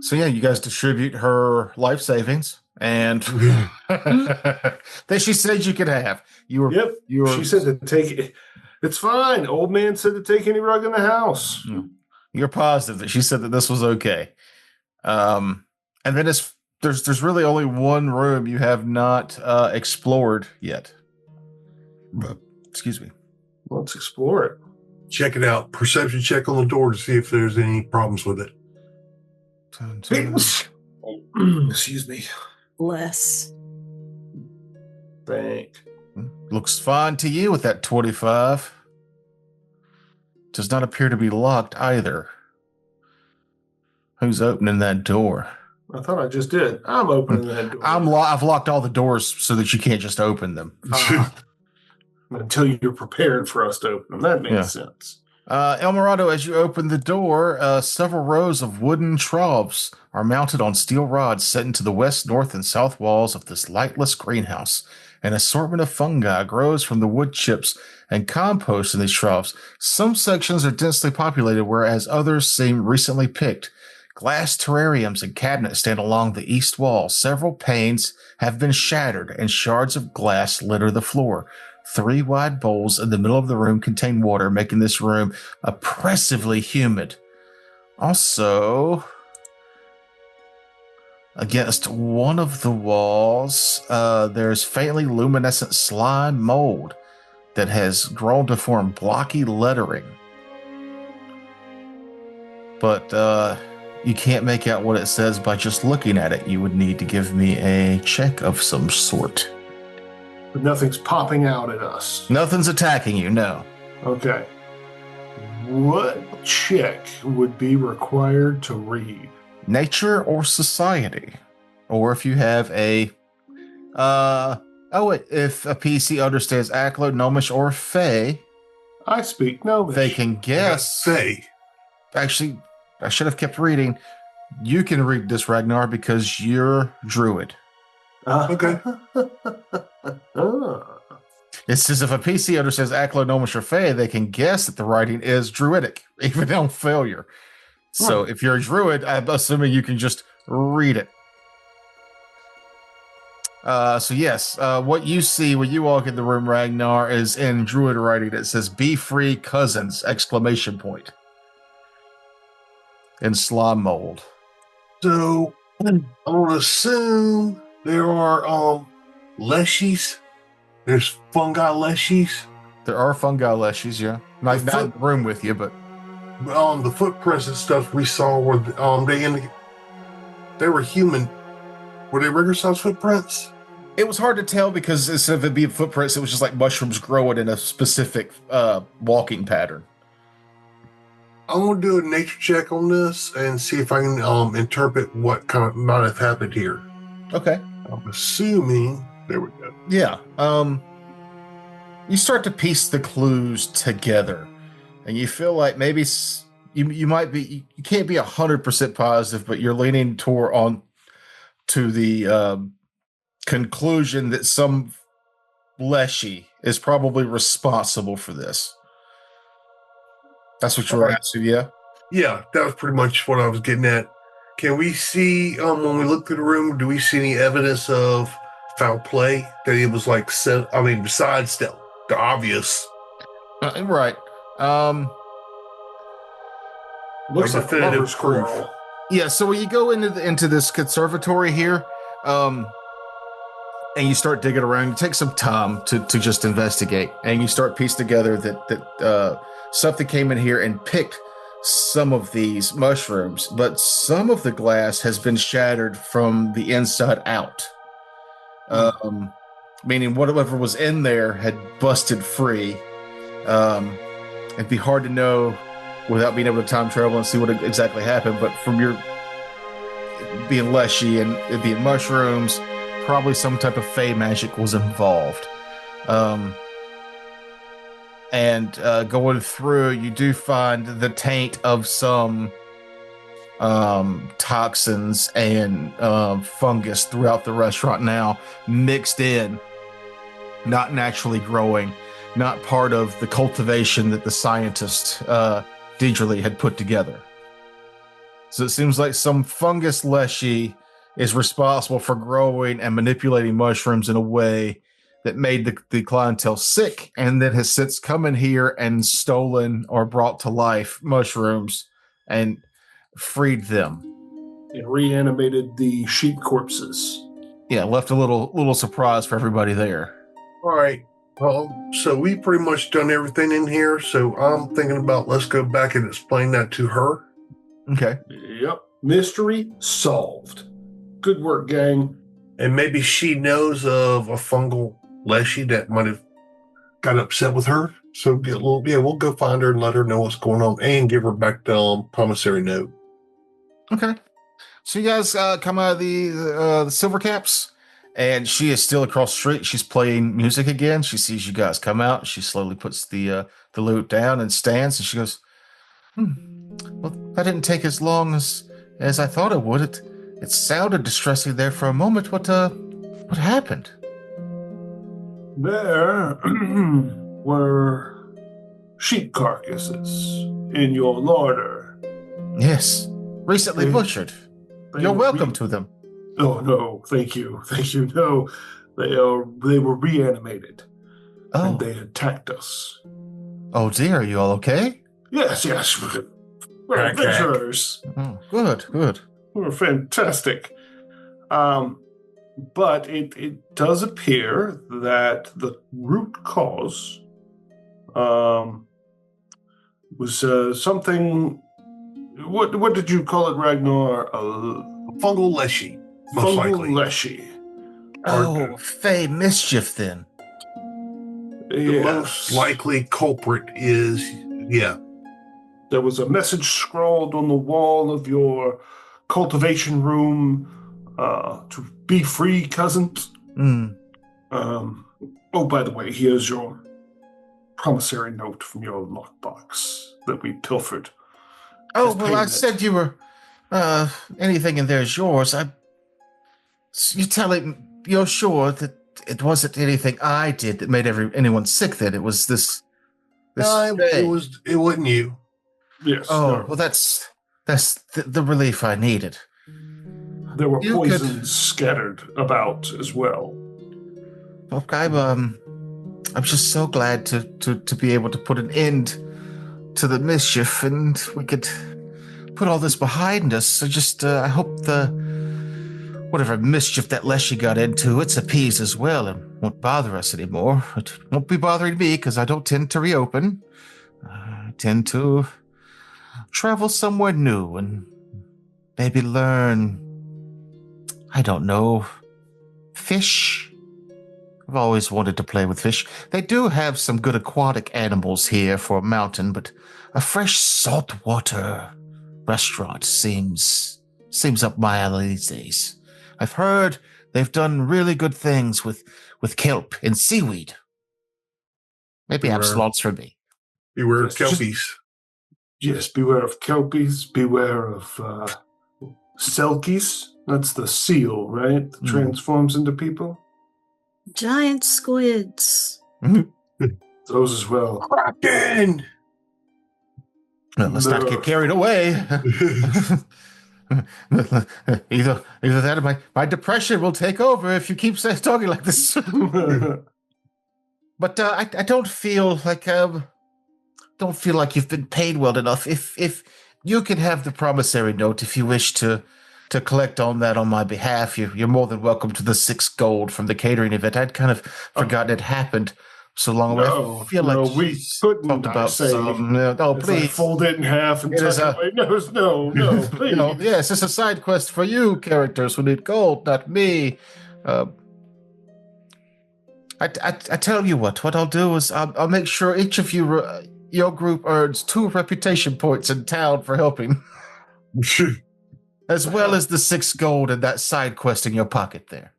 So yeah, you guys distribute her life savings, and that she said you could have. You were. Yep. You were. She said to take it. It's fine. Old man said to take any rug in the house. You're positive that she said that this was okay. And then there's really only one room you have not explored yet. Excuse me. Let's explore it. Check it out. Perception check on the door to see if there's any problems with it. Excuse me. Bless. Thank. Looks fine to you with that 25. Does not appear to be locked either. Who's opening that door? I thought I just did. I'm opening that door. I've locked all the doors so that you can't just open them. Until you're prepared for us to open them. That makes sense. El Morado, as you open the door, several rows of wooden troughs are mounted on steel rods set into the west, north, and south walls of this lightless greenhouse. An assortment of fungi grows from the wood chips and compost in these troughs. Some sections are densely populated, whereas others seem recently picked. Glass terrariums and cabinets stand along the east wall. Several panes have been shattered, and shards of glass litter the floor. 3 wide bowls in the middle of the room contain water, making this room oppressively humid. Also, against one of the walls, there's faintly luminescent slime mold that has grown to form blocky lettering. But you can't make out what it says by just looking at it. You would need to give me a check of some sort. But nothing's popping out at us. Nothing's attacking you, no. Okay. What check would be required to read? Nature or society? Or if you have a... if a PC understands Aklo, Gnomish, or Fey... I speak Gnomish. They can guess... Fey. Actually, I should have kept reading. You can read this, Ragnar, because you're Druid. Okay. It says if a PC understands Aklo, Gnomish, or Fey, they can guess that the writing is Druidic, even on failure. So if you're a Druid, I'm assuming you can just read it. So yes, what you see when you walk in the room, Ragnar, is in Druid writing. It says "Be free, cousins!" ! In slime mold. So I'm gonna assume there are leshies. There's fungi leshies. There are fungi leshies, yeah. Not in the room with you, but the footprints and stuff we saw were they were human. Were they regular size footprints? it was hard to tell because instead of it being footprints, it was just like mushrooms growing in a specific walking pattern. I'm gonna do a nature check on this and see if I can interpret what kind of might have happened here. Okay. I'm assuming there we go. Yeah. You start to piece the clues together, and you feel like maybe you might be, you can't be 100% positive, but you're leaning to the conclusion that some Leshy is probably responsible for this. That's what you were asking, yeah? Yeah, that was pretty much what I was getting at. Can we see, when we look through the room, do we see any evidence of foul play? That it was like, besides the obvious. Right. Looks like definitive lover's proof. quarrel. Yeah, so when you go into this conservatory here, and you start digging around, you take some time to just investigate, and you start piecing together that something came in here and picked some of these mushrooms, but some of the glass has been shattered from the inside out. Meaning whatever was in there had busted free. It'd be hard to know without being able to time travel and see what exactly happened, but from your being leshy and it being mushrooms, probably some type of fey magic was involved. And going through, you do find the taint of some toxins and fungus throughout the restaurant now, mixed in, not naturally growing, not part of the cultivation that the scientist Deidre had put together. So it seems like some fungus leshy is responsible for growing and manipulating mushrooms in a way that made the clientele sick, and then has since come in here and stolen or brought to life mushrooms and freed them. And reanimated the sheep corpses. Yeah, left a little surprise for everybody there. All right. Well, so we pretty much done everything in here. So I'm thinking about let's go back and explain that to her. Okay. Yep. Mystery solved. Good work, gang. And maybe she knows of a fungal leshy that might have got upset with her. So we'll go find her and let her know what's going on and give her back the promissory note. Okay. So you guys come out of the Silver Caps, and she is still across the street. She's playing music again. She sees you guys come out. She slowly puts the loot down and stands, and she goes, well, that didn't take as long as I thought it would. It sounded distressing there for a moment. What happened? There were sheep carcasses in your larder. Yes, recently butchered. You're welcome to them. Oh, no, thank you. Thank you. No, they were reanimated. Oh. And they attacked us. Oh, dear. Are you all okay? Yes. We're adventurers. Oh, good. We're fantastic. But it does appear that the root cause was something. What did you call it, Ragnar? Fungal leshy, most likely. Fungal leshy. Oh, Fey mischief then. The most likely culprit is, There was a message scrawled on the wall of your cultivation room to be free, cousin. Oh, by the way, here's your promissory note from your lockbox that we pilfered. Oh, well, I said you were, anything in there is yours. You're sure that it wasn't anything I did that made anyone sick then? It was this it wasn't you. Yes. Oh, no. well, that's the relief I needed. There were poisons scattered about as well. Okay, I'm just so glad to be able to put an end to the mischief, and we could put all this behind us. So I hope whatever mischief that Leshy got into, it's appeased as well and won't bother us anymore. It won't be bothering me because I don't tend to reopen. I tend to travel somewhere new and maybe learn, I don't know, fish. I've always wanted to play with fish. They do have some good aquatic animals here for a mountain, but a fresh saltwater restaurant seems up my alley these days. I've heard they've done really good things with kelp and seaweed. Maybe Absalon's for me. Beware of kelpies. Yes, beware of kelpies. Beware of selkies. That's the seal, right? That transforms into people. Giant squids. Those as well. Kraken! Well, let's not get carried away. Either that or my depression will take over if you keep talking like this. But I don't feel like you've been paid well enough. If you can have the promissory note if you wish to collect on that on my behalf, you're more than welcome to the 6 gold from the catering event. I'd kind of forgotten it happened so long away. I feel like we couldn't talked about say. Please Fold it in half and tuck it away. No, please. Yes, it's a side quest for you characters who need gold, not me. I tell you what I'll do is I'll make sure each of you, your group earns 2 reputation points in town for helping. As well as the 6 gold and that side quest in your pocket there.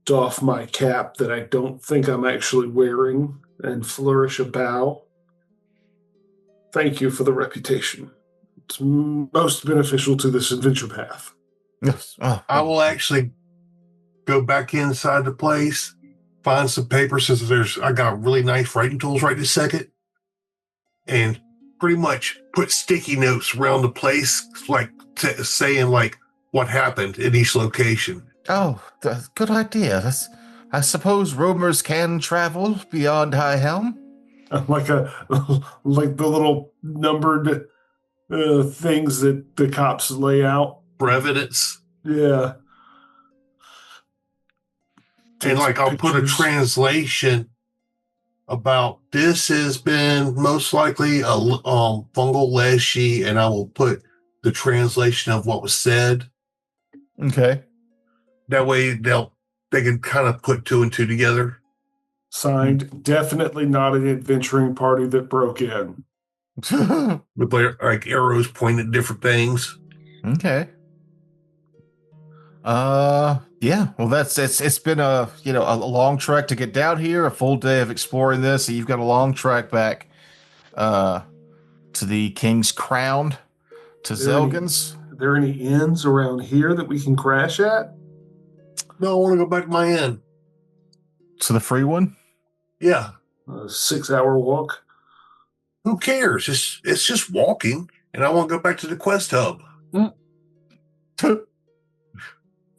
Doff my cap that I don't think I'm actually wearing and flourish a bow. Thank you for the reputation. It's most beneficial to this adventure path. Yes. I will actually go back inside the place, find some paper since I got really nice writing tools right this second, and pretty much put sticky notes around the place, like saying like what happened in each location. Oh, good idea. I suppose rumors can travel beyond High Helm. Like like the little numbered things that the cops lay out For evidence. Yeah. And like I'll put a translation about this has been most likely a fungal leshy, and I will put the translation of what was said. Okay. That way they can kind of put two and two together. Signed, definitely not an adventuring party that broke in. With like arrows pointing at different things. Okay. Yeah. Well, it's been a long trek to get down here, a full day of exploring this. So you've got a long trek back, to the King's Crown, to Zelgans. Are there any inns around here that we can crash at? No, I want to go back to my inn. To the free one? Yeah. A 6-hour walk. Who cares? It's just walking, and I want to go back to the quest hub.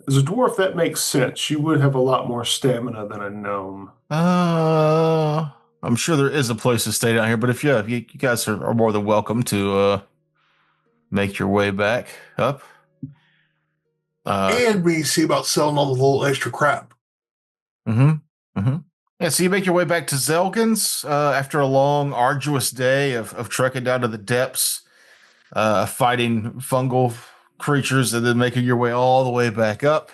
As a dwarf, that makes sense. You would have a lot more stamina than a gnome. I'm sure there is a place to stay down here, but if you guys are more than welcome to make your way back up. And we see about selling all the little extra crap. Yeah, so you make your way back to Zelgans after a long, arduous day of trekking down to the depths, fighting fungal creatures, and then making your way all the way back up.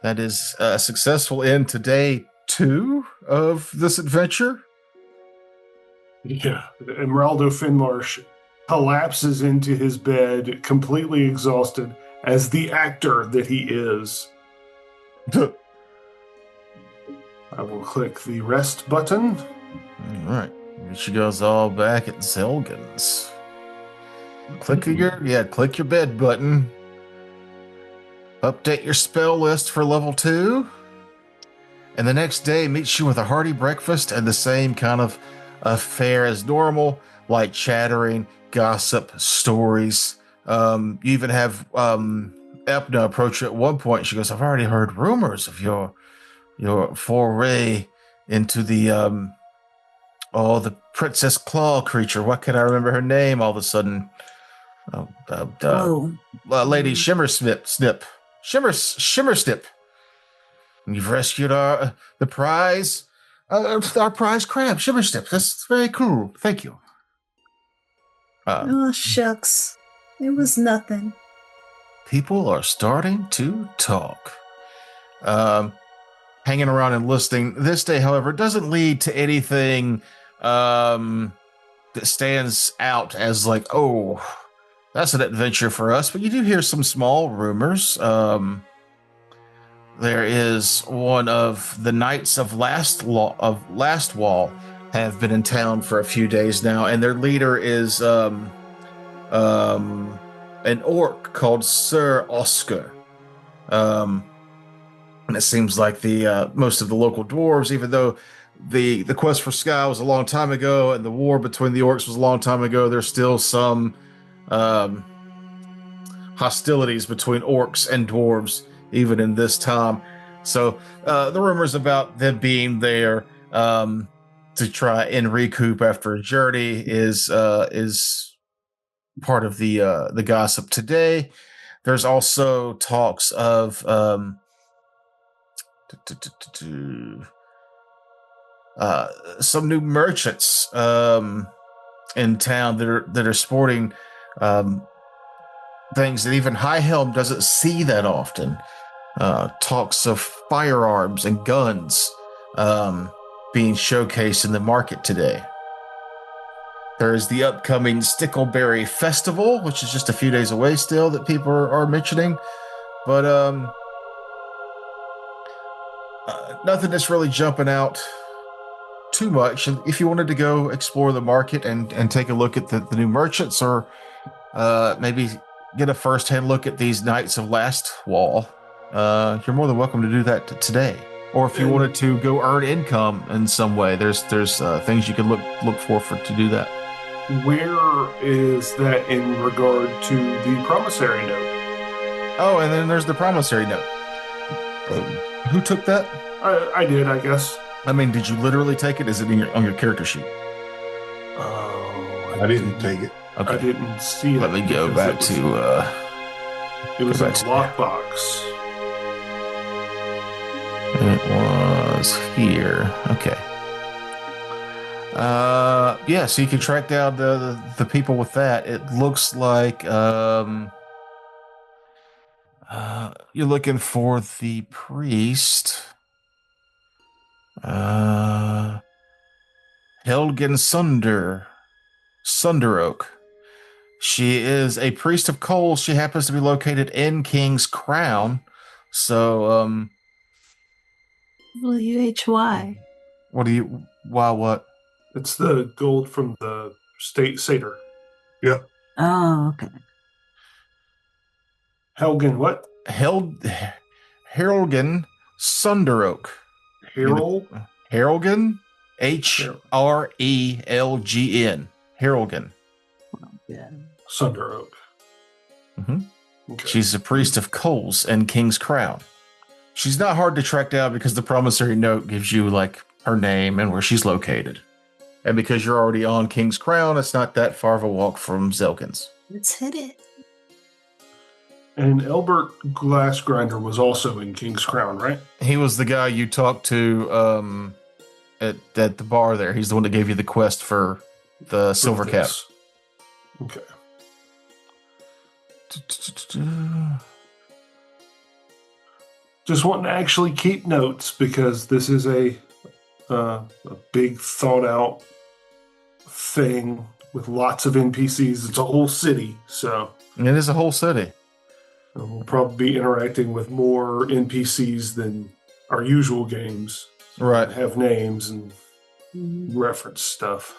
That is a successful end to day 2 of this adventure. Yeah, Emeraldo Finmarsh collapses into his bed, completely exhausted, as the actor that he is. I will click the rest button. All right. She goes all back at Zelgans. Click your bed button. Update your spell list for level 2. And the next day meets you with a hearty breakfast and the same kind of affair as normal, like chattering, gossip, stories. You even have Epna approach you at one point. She goes, I've already heard rumors of your foray into the the Princess Claw creature. What can I remember her name all of a sudden? Lady Shimmersnip. You've rescued our prize crab, Shimmersnip. That's very cool. Thank you. Oh, shucks. It was nothing. People are starting to talk. Hanging around and listening. This day, however, doesn't lead to anything that stands out as like, oh, that's an adventure for us. But you do hear some small rumors. There is one of the Knights of Lastwall have been in town for a few days now, and their leader is an orc called Sir Oscar. And it seems like the most of the local dwarves, even though the quest for Sky was a long time ago and the war between the orcs was a long time ago, there's still some hostilities between orcs and dwarves even in this time. So the rumors about them being there to try and recoup after a journey is part of the gossip today. There's also talks of some new merchants in town that are sporting things that even High Helm doesn't see that often. Talks of firearms and guns being showcased in the market today. There is the upcoming Stickleberry Festival, which is just a few days away still, that people are mentioning. But nothing that's really jumping out too much. And if you wanted to go explore the market and take a look at the new merchants, or maybe get a first-hand look at these Knights of Lastwall, you're more than welcome to do that today. Or if you wanted to go earn income in some way, there's things you can look for to do that. Where is that in regard to the promissory note? Oh, and then there's the promissory note. Who took that? I did, I guess. I mean, did you literally take it? Is it on your character sheet? Oh, I didn't take it. Okay. I didn't see it. Let me go back to. It was go in back the to- lockbox. It was here. Okay. Yeah. So you can track down the people with that. It looks like you're looking for the priest. Helgen Sunderoak. She is a priest of coal. She happens to be located in King's Crown. So, WHY. what? It's the gold from the state satyr. Yep. Oh, okay. Helgen, what? Helgen Sunderoak. Harold? Herelgen? Hrelgn. Herelgen. Yeah. Sunder Oak. Mhm. Okay. She's a priest of coals and King's Crown. She's not hard to track down because the promissory note gives you like her name and where she's located. And because you're already on King's Crown, it's not that far of a walk from Zelkin's. Let's hit it. And Elbert Glassgrinder was also in King's Crown, right? He was the guy you talked to at the bar there. He's the one that gave you the quest for the silver cap. This. Okay. Just wanting to actually keep notes because this is a big thought out thing with lots of NPCs. It's a whole city, so It is a whole city. we'll probably be interacting with more NPCs than our usual games. Right. Have names and reference stuff.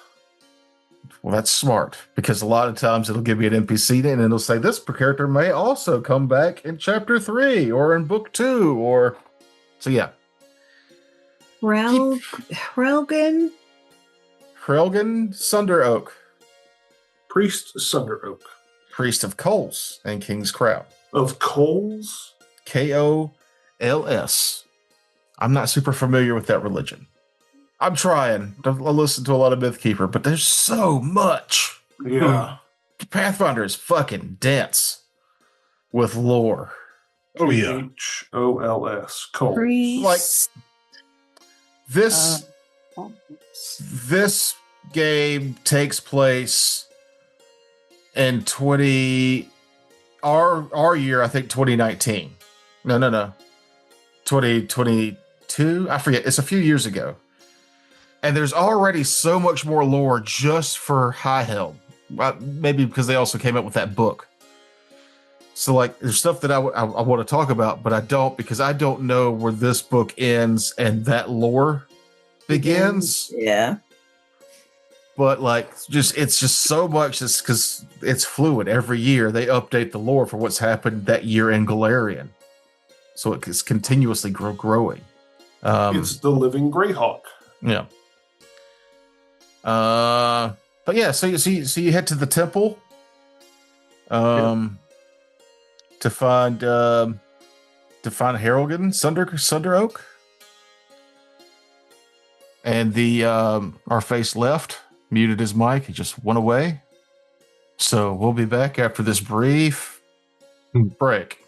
Well, that's smart because a lot of times it'll give you an NPC and it'll say this character may also come back in chapter 3 or in book 2 or so. Yeah. Hrelgen? Helgen Sunderoak, Priest Sunder Oak. priest of coals and King's Crown. Of Coals? Kols. I'm not super familiar with that religion. I'm trying to listen to a lot of Mythkeeper, but there's so much. Yeah. Pathfinder is fucking dense with lore. Oh, yeah. Hols. Coals. Priest. This this game takes place in our year, I think 2019. No. 2022. I forget. It's a few years ago. And there's already so much more lore just for High Hell. Maybe because they also came up with that book. So, like, there's stuff that I want to talk about, but I don't because I don't know where this book ends and that lore begins. Yeah. But, like, it's just so much just because it's fluid. Every year they update the lore for what's happened that year in Galarian. So it's continuously growing. It's the Living Greyhawk. Yeah. But yeah, so you head to the temple, to find Herelgen Sunderoak, and our face left muted his mic. He just went away. So we'll be back after this brief break.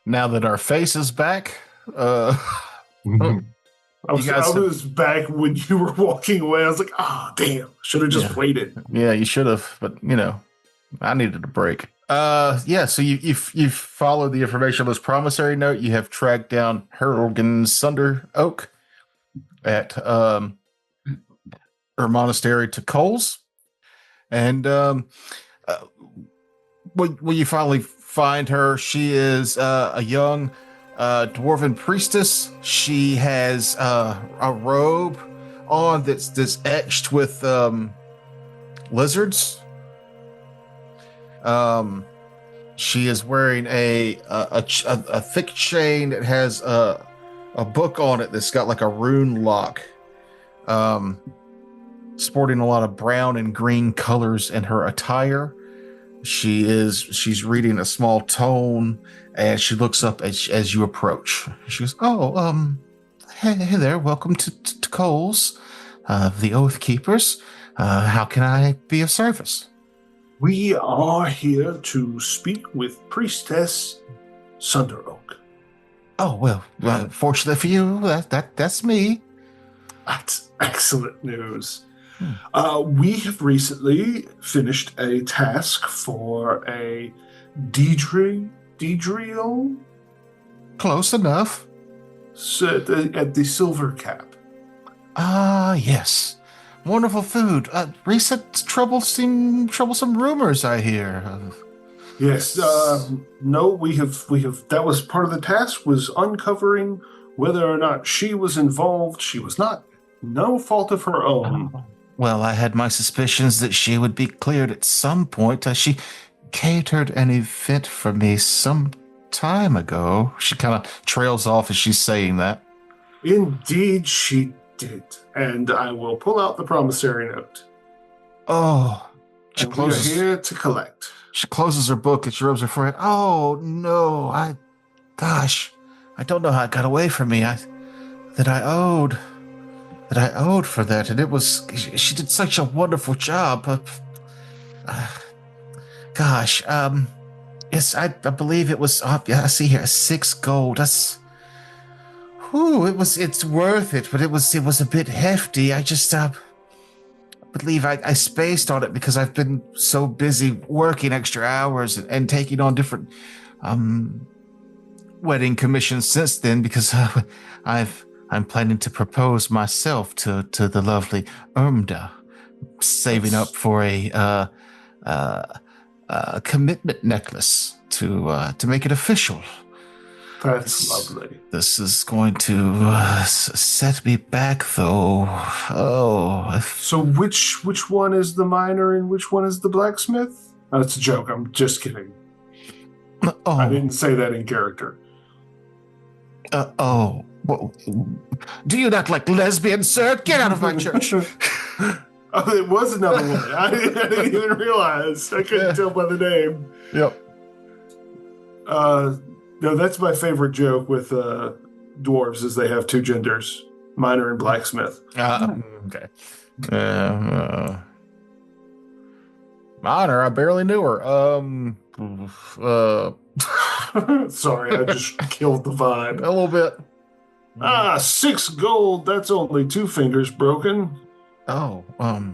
Now that our face is back, I was, You guys I have- was back when you were walking away. I was like, damn. Should have just waited. yeah, you should have, but I needed a break. Yeah, so you've followed the information on this promissory note. You have tracked down Herelgen Sunderoak at her monastery to Coles, and when you finally find her, she is a young dwarven priestess. She has a robe on that's etched with lizards. She is wearing a thick chain that has a book on it that's got like a rune lock. Um, Sporting a lot of brown and green colors in her attire. She's reading a small tome, and she looks up as you approach. She goes, "Oh, hey there, welcome to Coles, the Oath Keepers. How can I be of service?" We are here to speak with Priestess Sunderoak. Oh well, fortunately for you, that's me. That's excellent news. We have recently finished a task for a Deidrio Close enough. at the Silver Cap. Ah, yes. Wonderful food. Recent troublesome rumors, I hear. Yes, no, we have, that was part of the task, was uncovering whether or not she was involved. She was not, no fault of her own. Well, I had my suspicions that she would be cleared at some point. She catered an event for me some time ago. She kind of trails off as she's saying that. Indeed, she did. And I will pull out the promissory note. Oh, We are here to collect. She closes her book and she rubs her forehead. Oh no, I don't know how it got away from me. That I owed for that, and it was, she did such a wonderful job. Gosh, yes, I believe it was. I see here 6 gold. That's, it's worth it, but it was a bit hefty. I just believe I spaced on it because I've been so busy working extra hours and taking on different wedding commissions since then, because I'm planning to propose myself to the lovely Ermda, saving up for a commitment necklace to make it official. That's lovely. This is going to set me back, though. Oh. So which one is the miner and which one is the blacksmith? Oh, it's a joke. I'm just kidding. Oh. I didn't say that in character. Oh. Well, do you not like lesbians, sir? Get out of my church. Oh, it was another one. I didn't even realize. I couldn't tell by the name. Yep. No, that's my favorite joke with dwarves, is they have 2 genders, miner and blacksmith. Okay. Miner, I barely knew her. Sorry, I just killed the vibe. A little bit. 6 gold. That's only 2 fingers broken. Oh, well,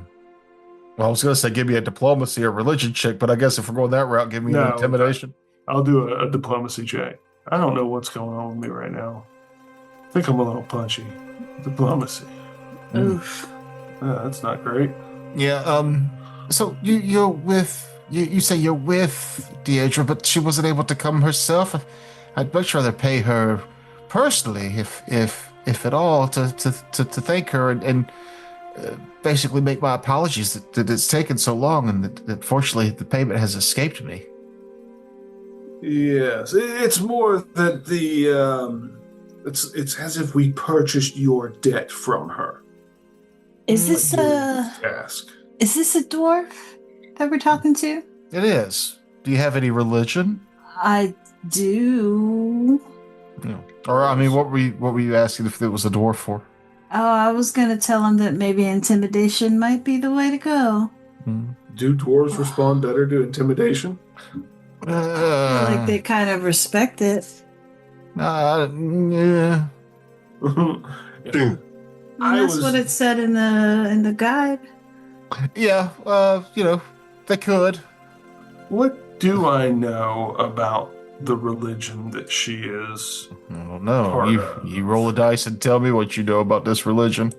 I was going to say give me a diplomacy or religion check, but I guess if we're going that route, give me an intimidation. I'll do a diplomacy check. I don't know what's going on with me right now. I think I'm a little punchy. Diplomacy. Oof. That's not great. Yeah. So you're with you say you're with Deidre, but she wasn't able to come herself. I'd much rather pay her personally, if at all, to thank her and basically make my apologies that it's taken so long, and that fortunately the payment has escaped me. Yes, it's more that it's as if we purchased your debt from her. Is this Ask. Is this a dwarf that we're talking to? It is. Do you have any religion? I do. No. Or I mean, what were you asking if it was a dwarf for? Oh, I was gonna tell him that maybe intimidation might be the way to go. Do dwarves respond better to intimidation? I feel like they kind of respect it. Yeah. That's what it said in the guide. Yeah, they could. What do I know about the religion that she is? I don't know. You roll a dice and tell me what you know about this religion.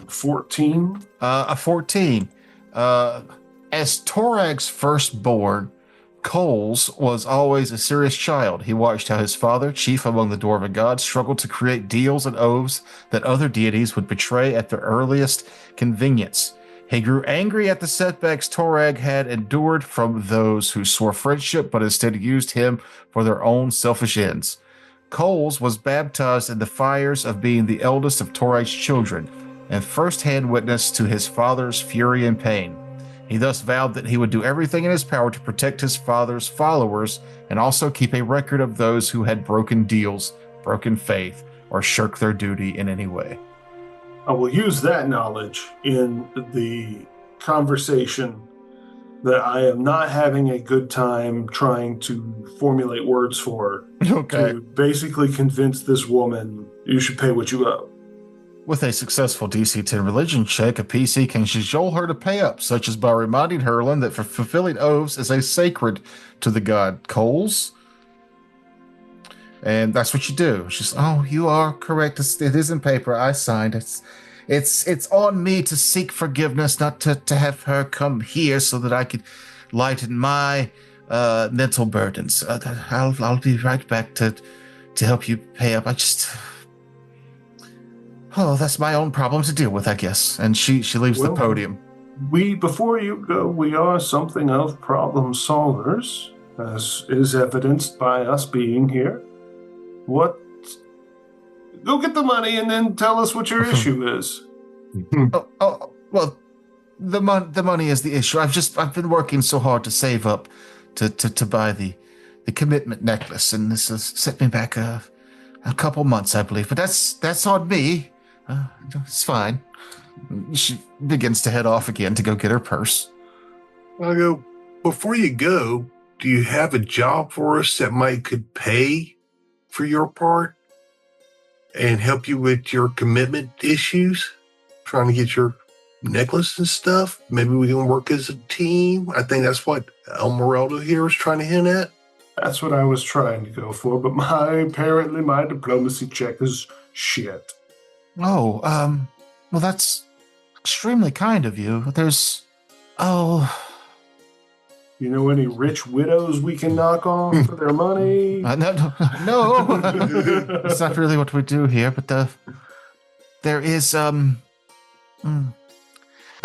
14? A 14. As Torag's firstborn, Coles was always a serious child. He watched how his father, chief among the dwarven gods, struggled to create deals and oaths that other deities would betray at their earliest convenience. He grew angry at the setbacks Torag had endured from those who swore friendship but instead used him for their own selfish ends. Coles was baptized in the fires of being the eldest of Torag's children and first-hand witness to his father's fury and pain. He thus vowed that he would do everything in his power to protect his father's followers and also keep a record of those who had broken deals, broken faith, or shirked their duty in any way. I will use that knowledge in the conversation that I am not having a good time trying to formulate words for. Okay. To basically convince this woman you should pay what you owe. With a successful DC 10 religion check, a PC can cajole her to pay up, such as by reminding Herlin that for fulfilling oaths is a sacred to the god Coles. And that's what you do. She's, oh, you are correct. It is in paper. I signed it. It's on me to seek forgiveness, not to have her come here so that I could lighten my mental burdens. I'll be right back to help you pay up. That's my own problem to deal with, I guess. And she leaves the podium. Before you go, we are something of problem solvers, as is evidenced by us being here. Go get the money and then tell us what your issue is. Well, the money is the issue. I've been working so hard to save up to buy the commitment necklace, and this has set me back a couple months, I believe. But that's on me. It's fine. She begins to head off again to go get her purse. I go, before you go, do you have a job for us that could pay for your part and help you with your commitment issues? Trying to get your necklace and stuff? Maybe we can work as a team. I think that's what Elmeraldo here is trying to hint at. That's what I was trying to go for, but apparently my diplomacy check is shit. Oh, well, that's extremely kind of you. You know any rich widows we can knock on for their money? No. That's not really what we do here, but there is, I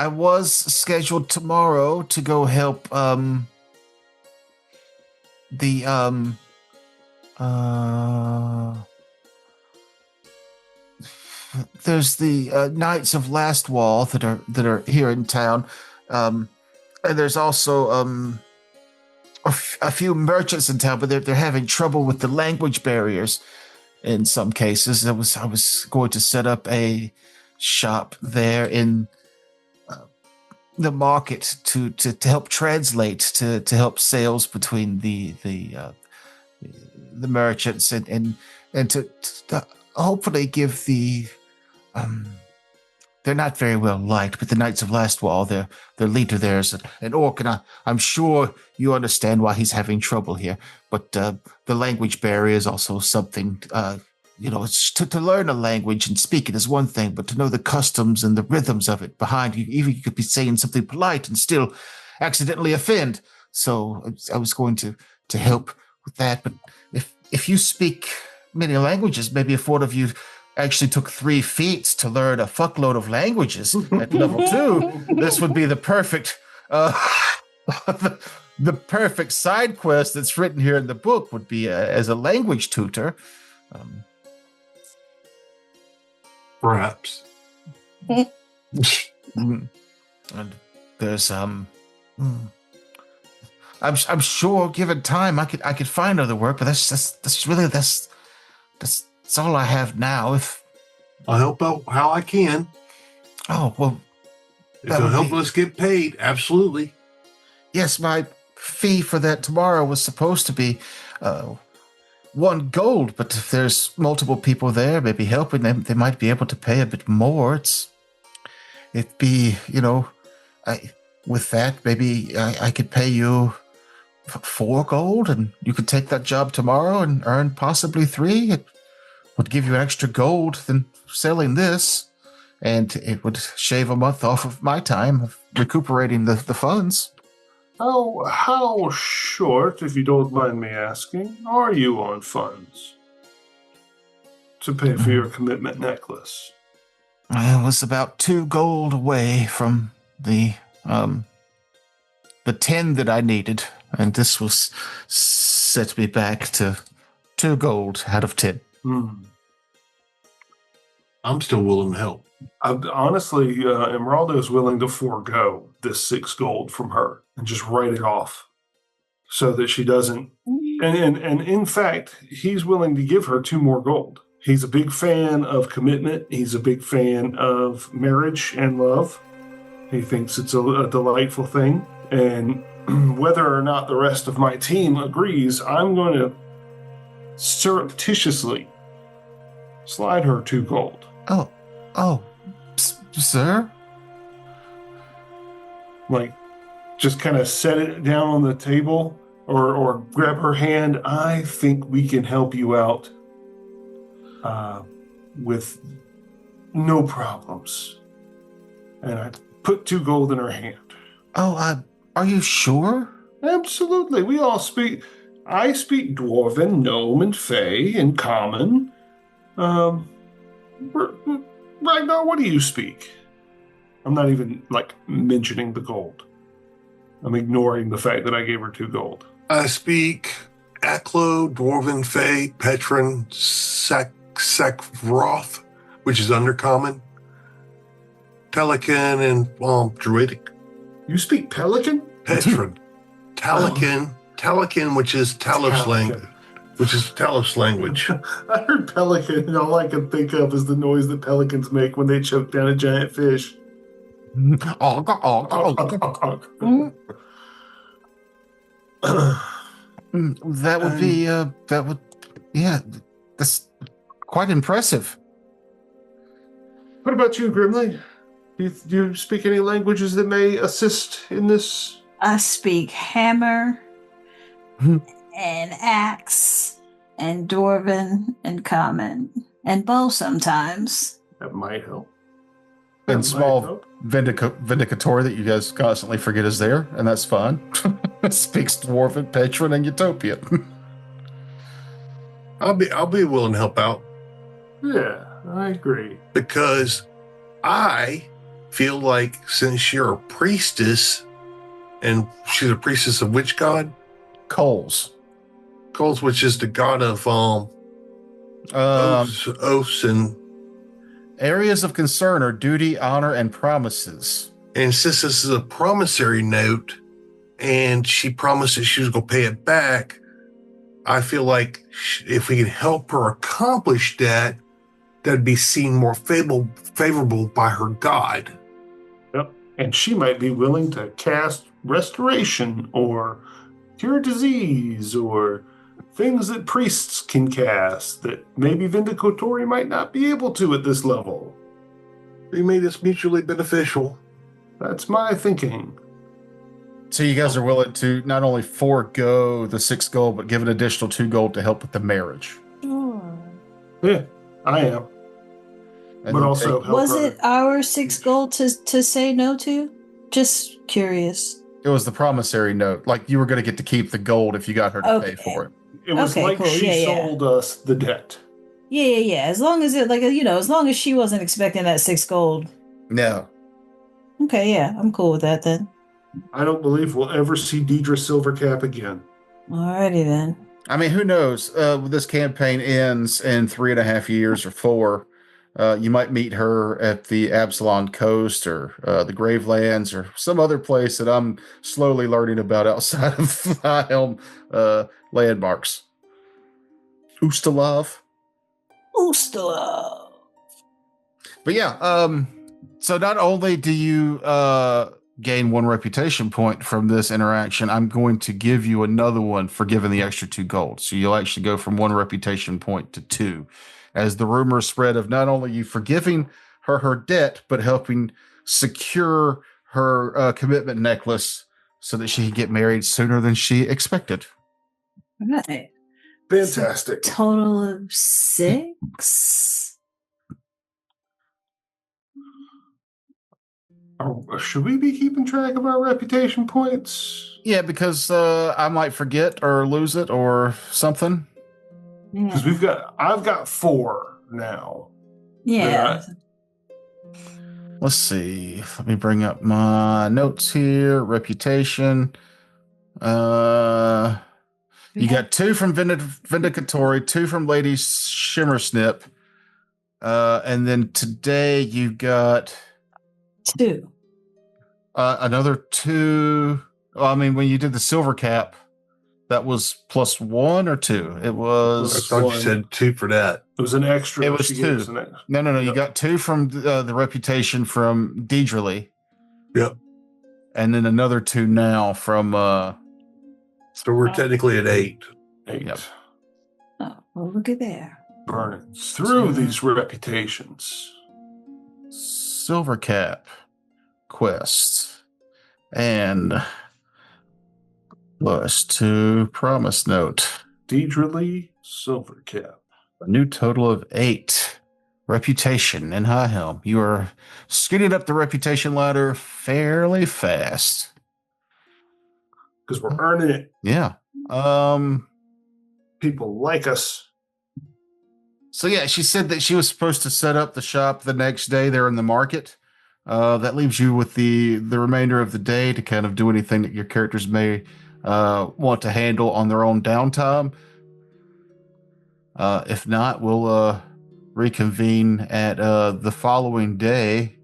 was scheduled tomorrow to go help, there's the Knights of Lastwall that are here in town, and there's also a few merchants in town, but they're having trouble with the language barriers. In some cases, I was going to set up a shop there in the market to help translate, to help sales between the merchants and to hopefully give the they're not very well liked, but the Knights of Lastwall, their leader there is an orc, and I'm sure you understand why he's having trouble here. But the language barrier is also something, it's to learn a language and speak it is one thing, but to know the customs and the rhythms of it behind you, even you could be saying something polite and still accidentally offend. So I was going to help with that. But if you speak many languages, maybe if one of you actually took 3 feats to learn a fuckload of languages at level 2, this would be the perfect the perfect side quest that's written here in the book would be as a language tutor. Perhaps. And there's I'm sure given time I could find other work, but that's all I have now. If I'll help out how I can. Oh, well, if it'll help us get paid, absolutely. Yes, my fee for that tomorrow was supposed to be 1 gold, but if there's multiple people there, maybe helping them, they might be able to pay a bit more. It'd be, with that, maybe I could pay you 4 gold, and you could take that job tomorrow and earn possibly 3. It would give you an extra gold than selling this, and it would shave a month off of my time of recuperating the funds. How short, if you don't mind me asking, are you on funds to pay for your commitment necklace? I was about 2 gold away from the um the 10 that I needed, and this will set me back to 2 gold out of 10. I'm still willing to help. Honestly, Emeraldo's willing to forego this 6 gold from her and just write it off so that she doesn't. And in fact, he's willing to give her 2 more gold. He's a big fan of commitment. He's a big fan of marriage and love. He thinks it's a delightful thing. And whether or not the rest of my team agrees, I'm going to surreptitiously slide her 2 gold. Oh, sir? Like, just kind of set it down on the table or grab her hand. I think we can help you out with no problems. And I put 2 gold in her hand. Oh, are you sure? Absolutely. We all speak. I speak Dwarven, Gnome, and Fey, and Common. Ragnar, what do you speak? I'm not even, mentioning the gold. I'm ignoring the fact that I gave her 2 gold. I speak Aklo, Dwarven, Fey, Petron, Sakroth, which is Undercommon, Pelican, and Druidic. You speak Pelican? Petron. Talican, which is Talos language. Which is Talos language. I heard pelican, and all I can think of is the noise that pelicans make when they choke down a giant fish. That would be, that's quite impressive. What about you, Grimley? Do you speak any languages that may assist in this? I speak hammer and axe and Dwarven and common and bow sometimes. That might help. And small Vindicator that you guys constantly forget is there, and that's fine. Speaks Dwarven, Petron, and Utopia. I'll be willing to help out. Yeah, I agree. Because I feel like since you're a priestess, and she's a priestess of which god? Coles, which is the god of oaths and areas of concern are duty, honor, and promises. And since this is a promissory note, and she promised that she was going to pay it back, I feel like if we can help her accomplish that, that'd be seen more favorable by her god. Yep. And she might be willing to cast restoration or cure disease or things that priests can cast that maybe Vindicatori might not be able to at this level. We made this mutually beneficial. That's my thinking. So you guys are willing to not only forego the 6 gold, but give an additional 2 gold to help with the marriage. Yeah, I am. And but also, was it our 6 gold to say no to? Just curious. It was the promissory note. Like you were going to get to keep the gold if you got her to pay for it. It was cool. She sold us the debt. Yeah. As long as as long as she wasn't expecting that 6 gold. No. Okay, yeah, I'm cool with that then. I don't believe we'll ever see Deidre Silvercap again. Alrighty then. I mean, who knows? This campaign ends in 3.5 years or 4. You might meet her at the Absalon Coast or the Gravelands or some other place that I'm slowly learning about outside of High Helm landmarks. Ustalov. But yeah, so not only do you gain 1 reputation point from this interaction, I'm going to give you another one for giving the extra 2 gold. So you'll actually go from 1 reputation point to 2. As the rumors spread of not only you forgiving her debt, but helping secure her commitment necklace so that she can get married sooner than she expected. Right. Fantastic. So, total of 6. Should we be keeping track of our reputation points? Yeah, because I might forget or lose it or something. Because I've got 4 now. Yeah. Let's see. Let me bring up my notes here. Reputation. You got 2 from Vindicatory, 2 from Lady Shimmersnip. And then today you got 2. Another 2. Well, I mean, when you did the silver cap, that was plus 1 or 2. It I was. thought one. you said 2 for that. It was an extra. It was she gave 2. us an extra. No. Yep. You got 2 from the reputation from Deidre. Yep. And then another 2 now from. So we're technically at 8. 8. Yep. Oh, well, look at there. Burning through these reputations. Silver cap quest and plus 2 promise note. Deidre Lee, silver cap. A new total of 8. Reputation in High Helm. You are skidding up the reputation ladder fairly fast. Because we're earning it. Yeah. People like us. So yeah, she said that she was supposed to set up the shop the next day there in the market. That leaves you with the remainder of the day to kind of do anything that your characters may want to handle on their own downtime. If not, we'll reconvene at the following day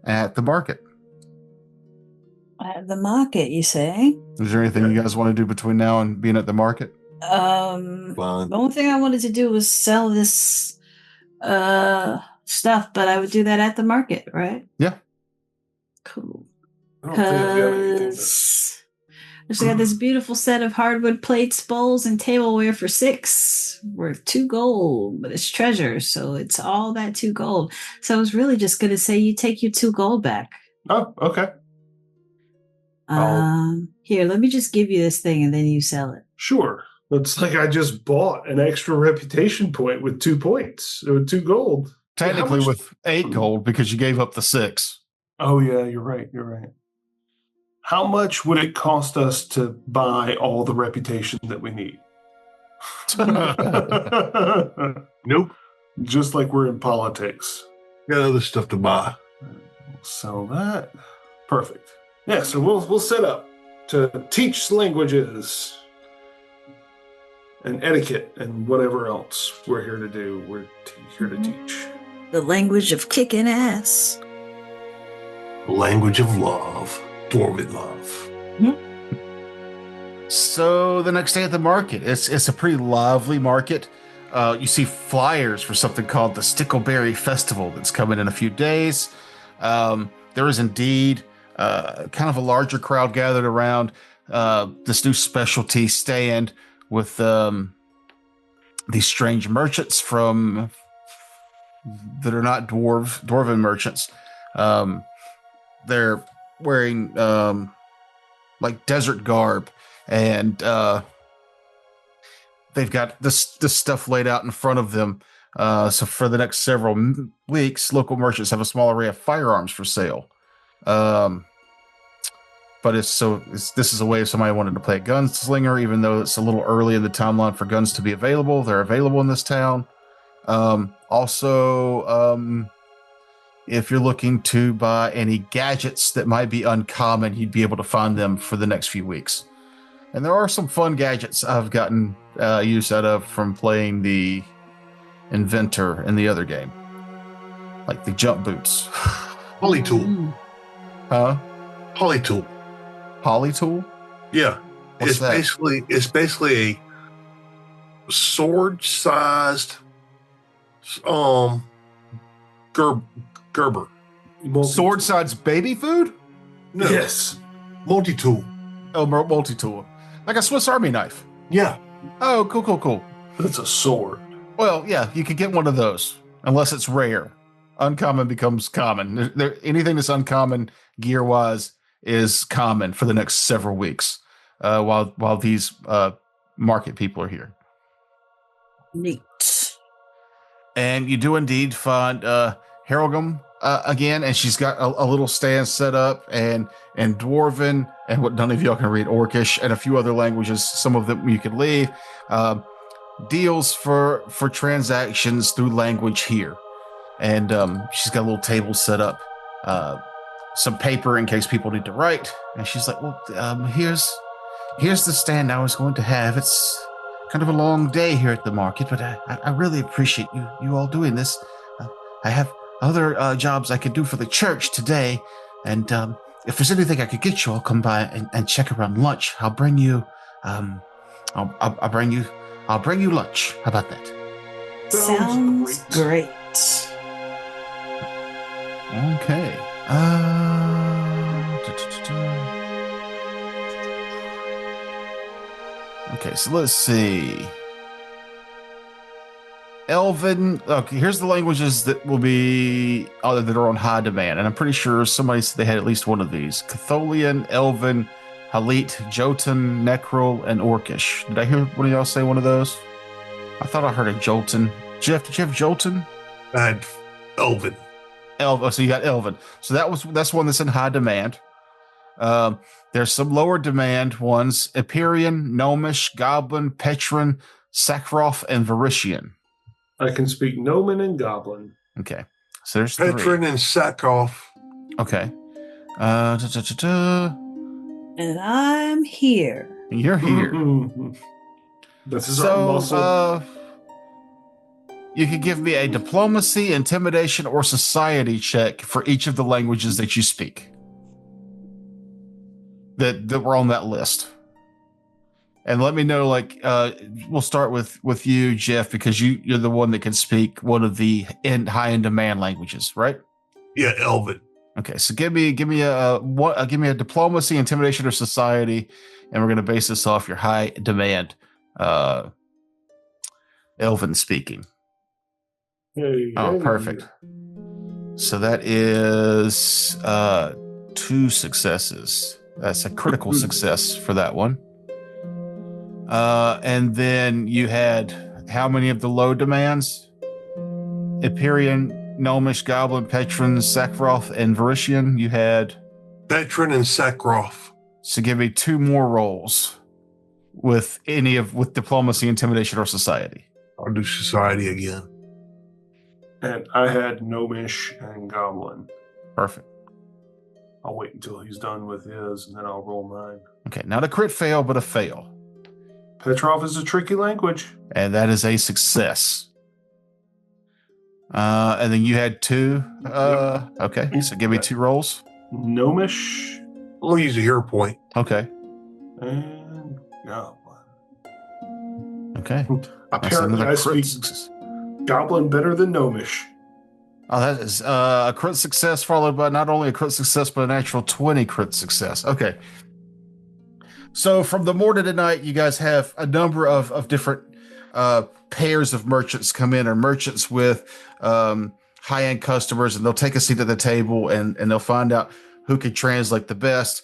at the market. At the market, you say? Is there anything you guys want to do between now and being at the market? Fine. The only thing I wanted to do was sell this stuff, but I would do that at the market, right? Yeah. Cool. I don't think I've got anything to- Because I just got this beautiful set of hardwood plates, bowls, and tableware for 6, worth 2 gold, but it's treasure, so it's all that 2 gold. So I was really just gonna say you take your 2 gold back. Oh, okay. Here, let me just give you this thing and then you sell it. Sure. It's like I just bought an extra reputation point with 2 points, with 2 gold. Technically much- with 8 gold because you gave up the 6. Oh, yeah, you're right. You're right. How much would it cost us to buy all the reputation that we need? Nope. Just like we're in politics. Got other stuff to buy. Sell that. Perfect. Yeah, so we'll set up to teach languages and etiquette and whatever else we're here to do. We're here to teach. The language of kicking ass. Language of love. Dwarven love. So the next day at the market, it's a pretty lively market. You see flyers for something called the Stickleberry Festival that's coming in a few days. There is indeed kind of a larger crowd gathered around this new specialty stand with these strange merchants from that are not dwarven merchants. They're wearing like desert garb, and they've got this stuff laid out in front of them. So for the next several weeks, local merchants have a small array of firearms for sale. But this is a way if somebody wanted to play a gunslinger, even though it's a little early in the timeline for guns to be available. They're available in this town. Also, if you're looking to buy any gadgets that might be uncommon, you'd be able to find them for the next few weeks. And there are some fun gadgets I've gotten use out of from playing the Inventor in the other game, like the jump boots. Polytool. Huh? Polytool. Polytool? Yeah. What's that? It's basically a sword-sized Gerber. Sword size baby food? No. Yes. Multi-tool. Oh, multi-tool. Like a Swiss Army knife. Yeah. Oh, cool. That's a sword. Well, yeah, you could get one of those, unless it's rare. Uncommon becomes common. Anything that's uncommon gear-wise is common for the next several weeks, while these market people are here. Neat. And you do indeed find Harrogum again, and she's got a little stand set up, and Dwarven, and what none of y'all can read, Orcish, and a few other languages. Some of them you could leave. Deals for transactions through language here. And she's got a little table set up some paper in case people need to write. And she's like, well, here's the stand I was going to have. It's kind of a long day here at the market, but I really appreciate you all doing this. I have other jobs I could do for the church today, and if there's anything I could get you, I'll come by and check around lunch. I'll bring you, I'll bring you lunch. How about that? Sounds great. Okay. Okay, so let's see. Elven. Okay, here's the languages that will be that are on high demand, and I'm pretty sure somebody said they had at least one of these: Catholian, Elven, Halit, Jotun, Necrol, and Orcish. Did I hear one of y'all say one of those? I thought I heard a Jotun. Jeff, did you have Jotun? I had Elven. Oh, so you got Elven. So that's one that's in high demand. There's some lower demand ones: Empyrean, Gnomish, Goblin, Petron, Sakroth, and Varisian. I can speak Gnomon and Goblin. Okay. So there's Petron three. and Sakroth. Okay. And I'm here. You're here. This is our muscle. You can give me a diplomacy, intimidation, or society check for each of the languages that you speak that were on that list. And let me know, we'll start with you, Jeff, because you're the one that can speak one of the high in demand languages, right? Yeah, Elven. Okay, so give me a diplomacy, intimidation, or society, and we're going to base this off your high demand Elven speaking. Perfect. So that is 2 successes. That's a critical success for that one. And then you had how many of the low demands? Empyrean, Gnomish, Goblin, Petron, Sakroth, and Varisian. You had Petron and Sakroth. So give me 2 more rolls with diplomacy, intimidation, or society. I'll do society again. And I had Gnomish and Goblin. Perfect. I'll wait until he's done with his, and then I'll roll mine. Okay, not a crit fail, but a fail. Petrov is a tricky language. And that is a success. And then you had 2. Okay, so give me 2 rolls. Gnomish. I'll use a hero point. Okay. And Goblin. Okay. Apparently, I speak Goblin better than Gnomish. Oh, that is a crit success followed by not only a crit success, but a natural 20 crit success. Okay. So from the morning to night, you guys have a number of different pairs of merchants come in, or merchants with high-end customers, and they'll take a seat at the table and they'll find out who can translate the best.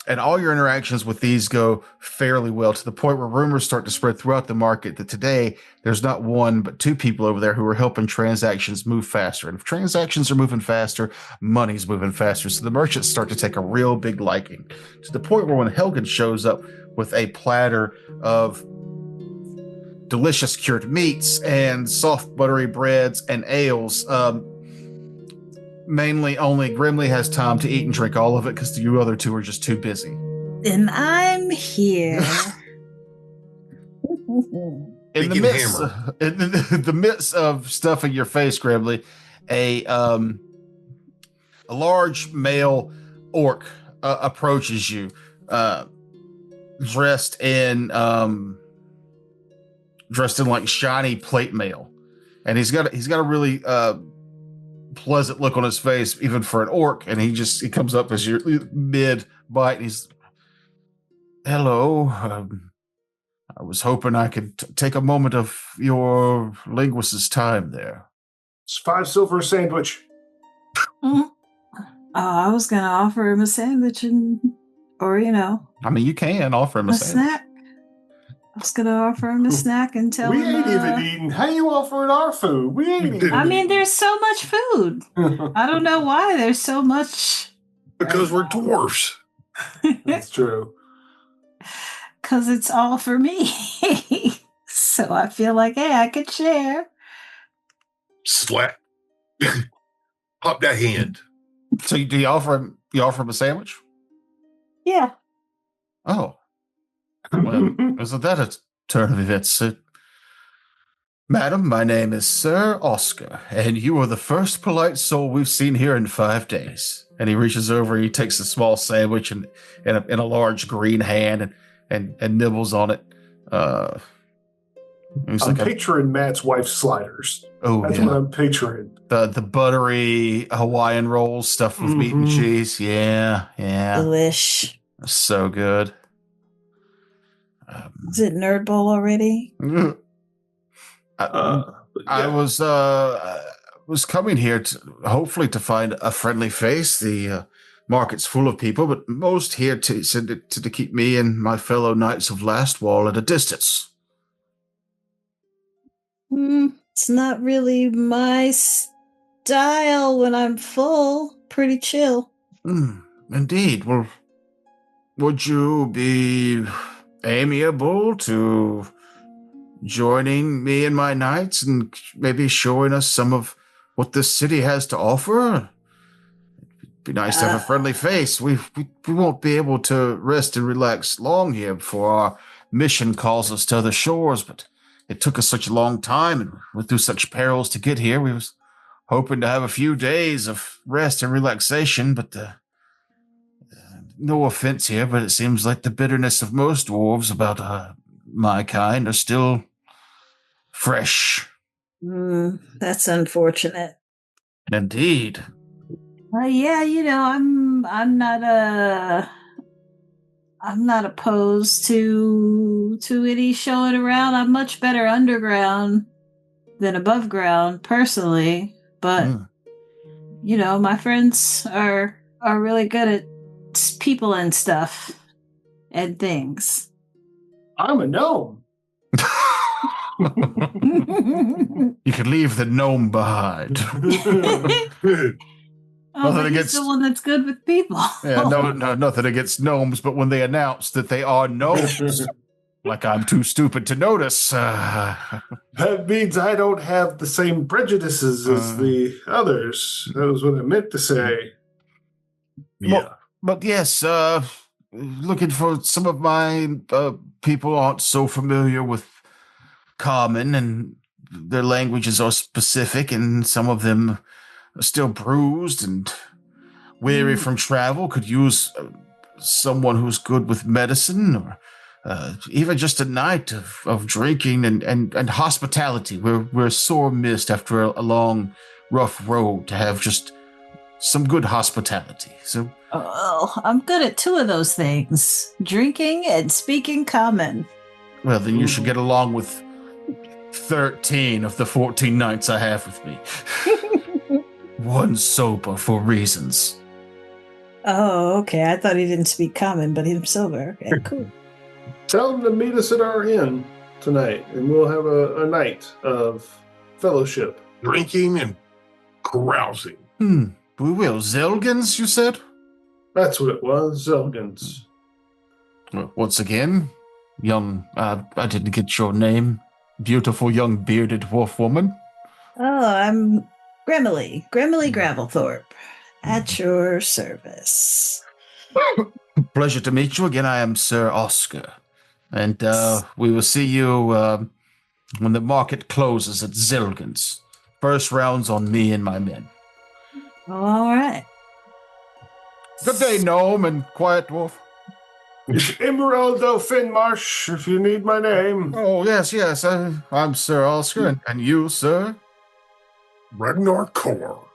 And all your interactions with these go fairly well, to the point where rumors start to spread throughout the market that today there's not 1, but 2 people over there who are helping transactions move faster. And if transactions are moving faster, money's moving faster. So the merchants start to take a real big liking, to the point where when Helgen shows up with a platter of delicious cured meats and soft buttery breads and ales, mainly only Grimly has time to eat and drink all of it because you other 2 are just too busy. And I'm here. In the midst of stuffing your face, Grimly, a large male orc approaches you, dressed in like shiny plate mail, and he's got a really pleasant look on his face, even for an orc, and he comes up as your mid bite, and he's, hello, I was hoping I could take a moment of your linguist's time there. It's 5 silver sandwich. I was gonna offer him a sandwich, or I mean, you can offer him a snack. I was gonna offer him a snack and tell him. We ain't even eating. How you offering our food? We ain't even. I mean, there's so much food. I don't know why there's so much. Because we're dwarves. That's true. Because it's all for me. So I feel like, hey, I could share. Slap. Pop that hand. So do you offer him a sandwich? Yeah. Oh, well, isn't that a turn of events? Madam, my name is Sir Oscar, and you are the first polite soul we've seen here in 5 days. And he reaches over, he takes a small sandwich in a large green hand and nibbles on it. I'm picturing Matt's wife's sliders. Oh, That's what I'm picturing. The buttery Hawaiian rolls stuffed with meat and cheese. Yeah. Delish. So good. Is it Nerd Bowl already? I was coming here hopefully to find a friendly face. The market's full of people, but most here to keep me and my fellow knights of Lastwall at a distance. It's not really my style when I'm full. Pretty chill. Indeed. Well, would you be amiable to joining me and my knights and maybe showing us some of what this city has to offer? It'd be nice to have a friendly face. We won't be able to rest and relax long here before our mission calls us to other shores, but it took us such a long time and went through such perils to get here. We was hoping to have a few days of rest and relaxation, but no offense here, but it seems like the bitterness of most dwarves about my kind are still fresh. That's unfortunate. Indeed. Yeah, I'm not opposed to any showing around. I'm much better underground than above ground, personally. But my friends are really good at people and stuff and things. I'm a gnome. You can leave the gnome behind. Nothing against the one that's good with people. Yeah, no, nothing against gnomes, but when they announce that they are gnomes, like I'm too stupid to notice. That means I don't have the same prejudices as the others. That was what I meant to say. Yeah. But yes, looking for some of my people aren't so familiar with Common, and their languages are specific, and some of them are still bruised and weary from travel, could use someone who's good with medicine, or even just a night of drinking and hospitality. We're sore missed after a long, rough road to have just some good hospitality. So, I'm good at 2 of those things: drinking and speaking Common. Well, then you should get along with 13 of the 14 knights I have with me. One sober for reasons. Oh, okay. I thought he didn't speak Common, but he's sober. Okay, cool. Tell him to meet us at our inn tonight, and we'll have a night of fellowship. Drinking and carousing. We will. Zelgans, you said? That's what it was, Zelgans. Well, once again, young, I didn't get your name. Beautiful young bearded dwarf woman. Oh, I'm Grimily Gravelthorpe, at your service. Pleasure to meet you again. I am Sir Oscar, and we will see you when the market closes at Zilgan's. First rounds on me and my men. All right. Good day, gnome and quiet dwarf. It's Emeraldo Finmarsh, if you need my name. Oh, yes. I'm Sir Oscar, and you, sir? Ragnar Kor.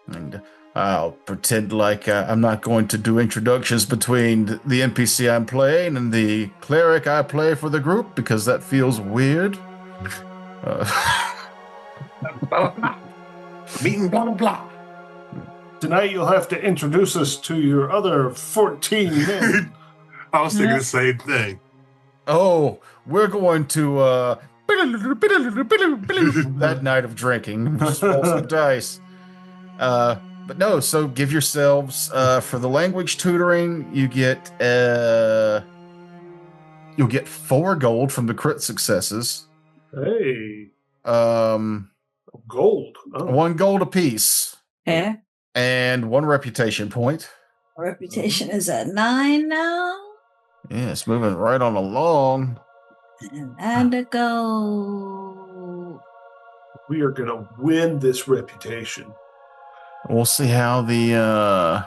And I'll pretend like I'm not going to do introductions between the NPC I'm playing and the cleric I play for the group, because that feels weird. Meeting blah, blah, blah. Tonight you'll have to introduce us to your other 14 men. I was thinking the same thing. Oh, we're going to that night of drinking. Just roll some dice. But no, so give yourselves for the language tutoring, you'll get 4 gold from the crit successes. Hey. Gold. Oh. 1 gold apiece. Yeah. And 1 reputation point. Reputation is at 9 now. Yeah, it's moving right on along. And to go. We are going to win this reputation. We'll see how the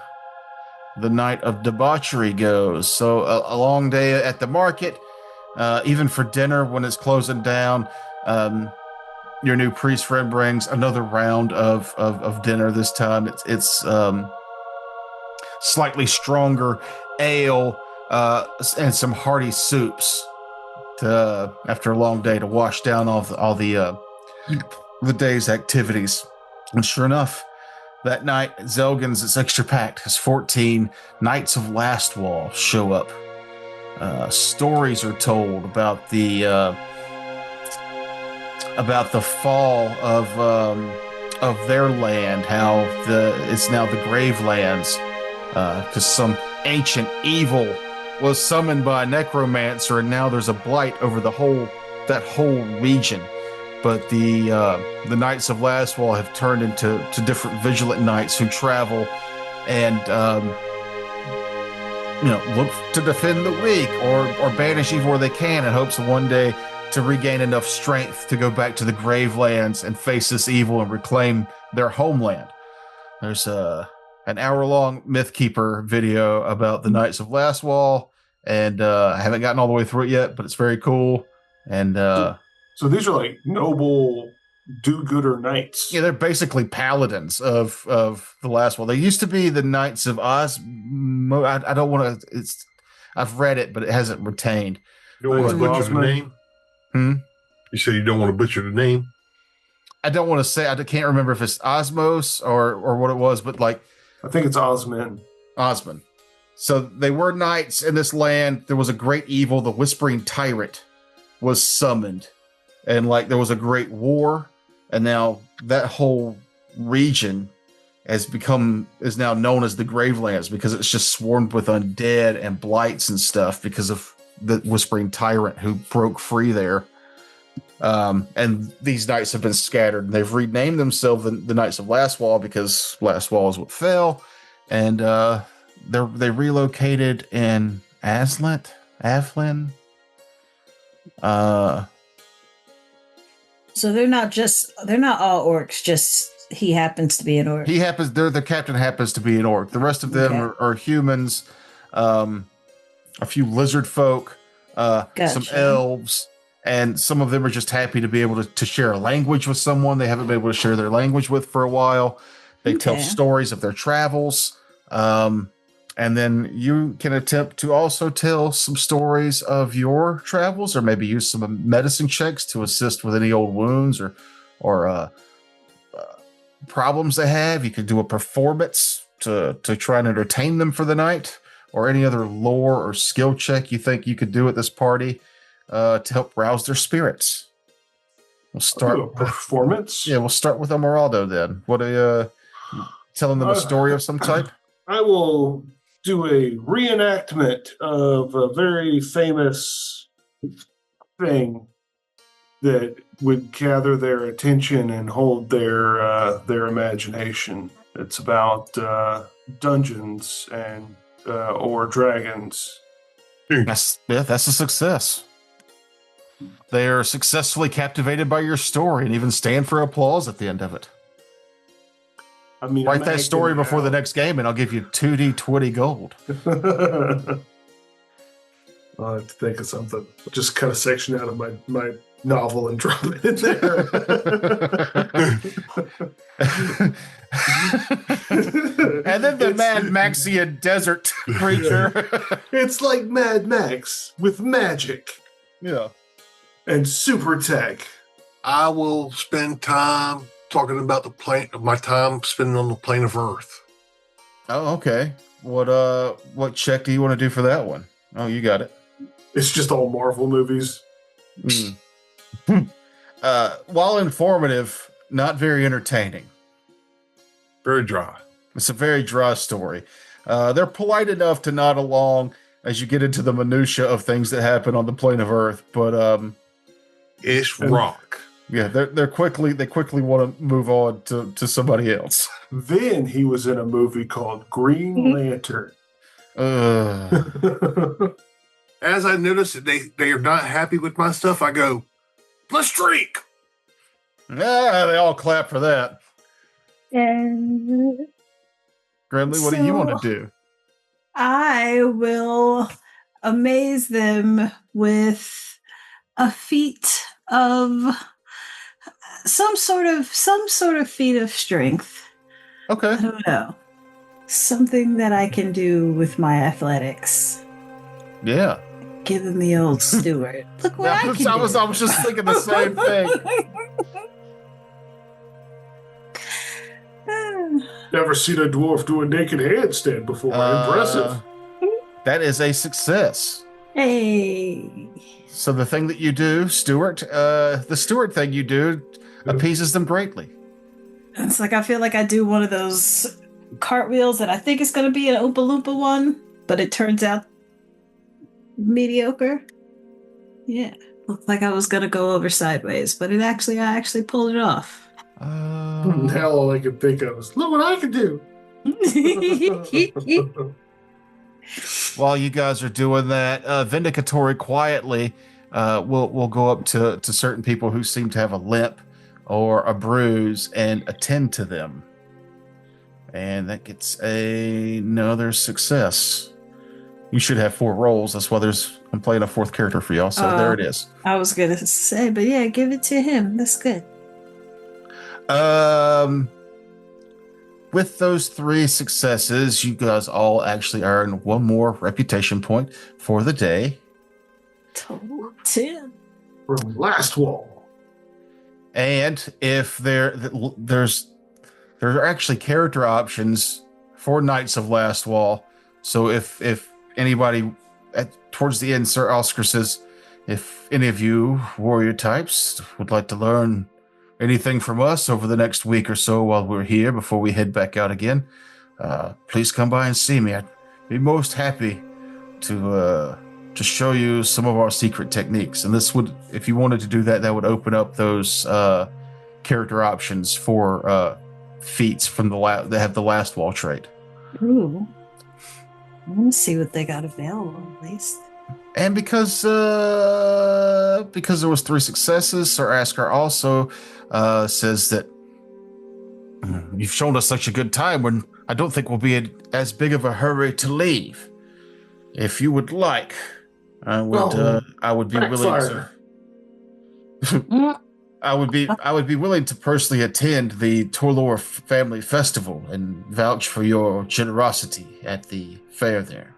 night of debauchery goes. So a long day at the market, even for dinner when it's closing down. Your new priest friend brings another round of dinner. This time it's slightly stronger ale and some hearty soups after a long day to wash down all the day's activities. And sure enough, that night, Zelgin's is extra packed as 14 Knights of Lastwall show up. Stories are told about the fall of their land, how it's now the Gravelands, because some ancient evil was summoned by a necromancer, and now there's a blight over that whole region. But the Knights of Lastwall have turned into different vigilant knights who travel and look to defend the weak or banish evil where they can, in hopes of one day to regain enough strength to go back to the Gravelands and face this evil and reclaim their homeland. There's an hour-long Mythkeeper video about the Knights of Lastwall, and I haven't gotten all the way through it yet, but it's very cool. And so these are like noble do-gooder knights. Yeah, they're basically paladins of the Lastwall. They used to be the Knights of Osmo. I don't want to. I've read it, but it hasn't retained. You don't want to butcher the name? You said you don't want to butcher the name? I don't want to say. I can't remember if it's Osmos or what it was, but like I think it's Osman. Osman. So they were knights in this land. There was a great evil. The Whispering Tyrant was summoned, and like there was a great war, and now that whole region is now known as the Gravelands because it's just swarmed with undead and blights and stuff because of the Whispering Tyrant who broke free there. And these knights have been scattered, and they've renamed themselves the Knights of Lastwall because Lastwall is what fell, and they relocated in Avlin. So they're not all orcs, just he happens to be an orc. The captain happens to be an orc. The rest of them are humans, a few lizard folk, some elves, and some of them are just happy to be able to share a language with someone they haven't been able to share their language with for a while. They tell stories of their travels. And then you can attempt to also tell some stories of your travels, or maybe use some medicine checks to assist with any old wounds or problems they have. You could do a performance to try and entertain them for the night, or any other lore or skill check you think you could do at this party to help rouse their spirits. We'll start a performance. Yeah, we'll start with Emeraldo then. What telling them a story of some type? I will do a reenactment of a very famous thing that would gather their attention and hold their imagination. It's about dungeons and or dragons. That's a success. They are successfully captivated by your story and even stand for applause at the end of it. I mean, write that story before the next game, and I'll give you 2d20 gold. I'll have to think of something. I'll just cut a section out of my novel and drop it in there. And then the Mad Maxian desert creature. It's like Mad Max with magic. Yeah. And super tech. I will spend time talking about my time spending on the plane of Earth. Oh, okay. What check do you want to do for that one? Oh, you got it. It's just all Marvel movies. While informative, not very entertaining. Very dry. It's a very dry story. They're polite enough to nod along as you get into the minutia of things that happen on the plane of Earth, but it's rock. Yeah, they quickly want to move on to somebody else. Then he was in a movie called Green Lantern. As I notice that they are not happy with my stuff, I go, let's drink. Yeah, they all clap for that. And Grimley, what do you want to do? I will amaze them with a feat of some sort of feat of strength. Okay. I don't know. Something that I can do with my athletics. Yeah. Give him the old Stewart. Look what I can do. I was just thinking the same thing. Never seen a dwarf do a naked handstand before. Impressive. That is a success. Hey. So the thing that you do, Stuart, the Stuart thing you do appeases them greatly. It's like I feel like I do one of those cartwheels that I think is going to be an Oompa Loompa one, but it turns out mediocre. Yeah. Looked like I was going to go over sideways, but I actually pulled it off. Now all I can think of is, look what I can do. While you guys are doing that, Vindicatory quietly will go up to certain people who seem to have a limp or a bruise and attend to them. And that gets another success. You should have 4 rolls. That's why I'm playing a 4th character for y'all. So there it is. I was going to say, but yeah, give it to him. That's good. With those 3 successes, you guys all actually earn 1 more reputation point for the day. Total 10. From Lastwall. And if there are actually character options for Knights of Lastwall. So if anybody towards the end, Sir Oscar says, if any of you warrior types would like to learn anything from us over the next week or so while we're here before we head back out again, please come by and see me. I'd be most happy to show you some of our secret techniques. And this would, if you wanted to do that, that would open up those character options for feats from that have the Lastwall trait. Ooh. Let's see what they got available at least. And because there was 3 successes, Sir Askar also says that you've shown us such a good time when I don't think we'll be in as big of a hurry to leave. If you would like, I would be willing to. I would be willing to personally attend the Torlor Family Festival and vouch for your generosity at the fair there.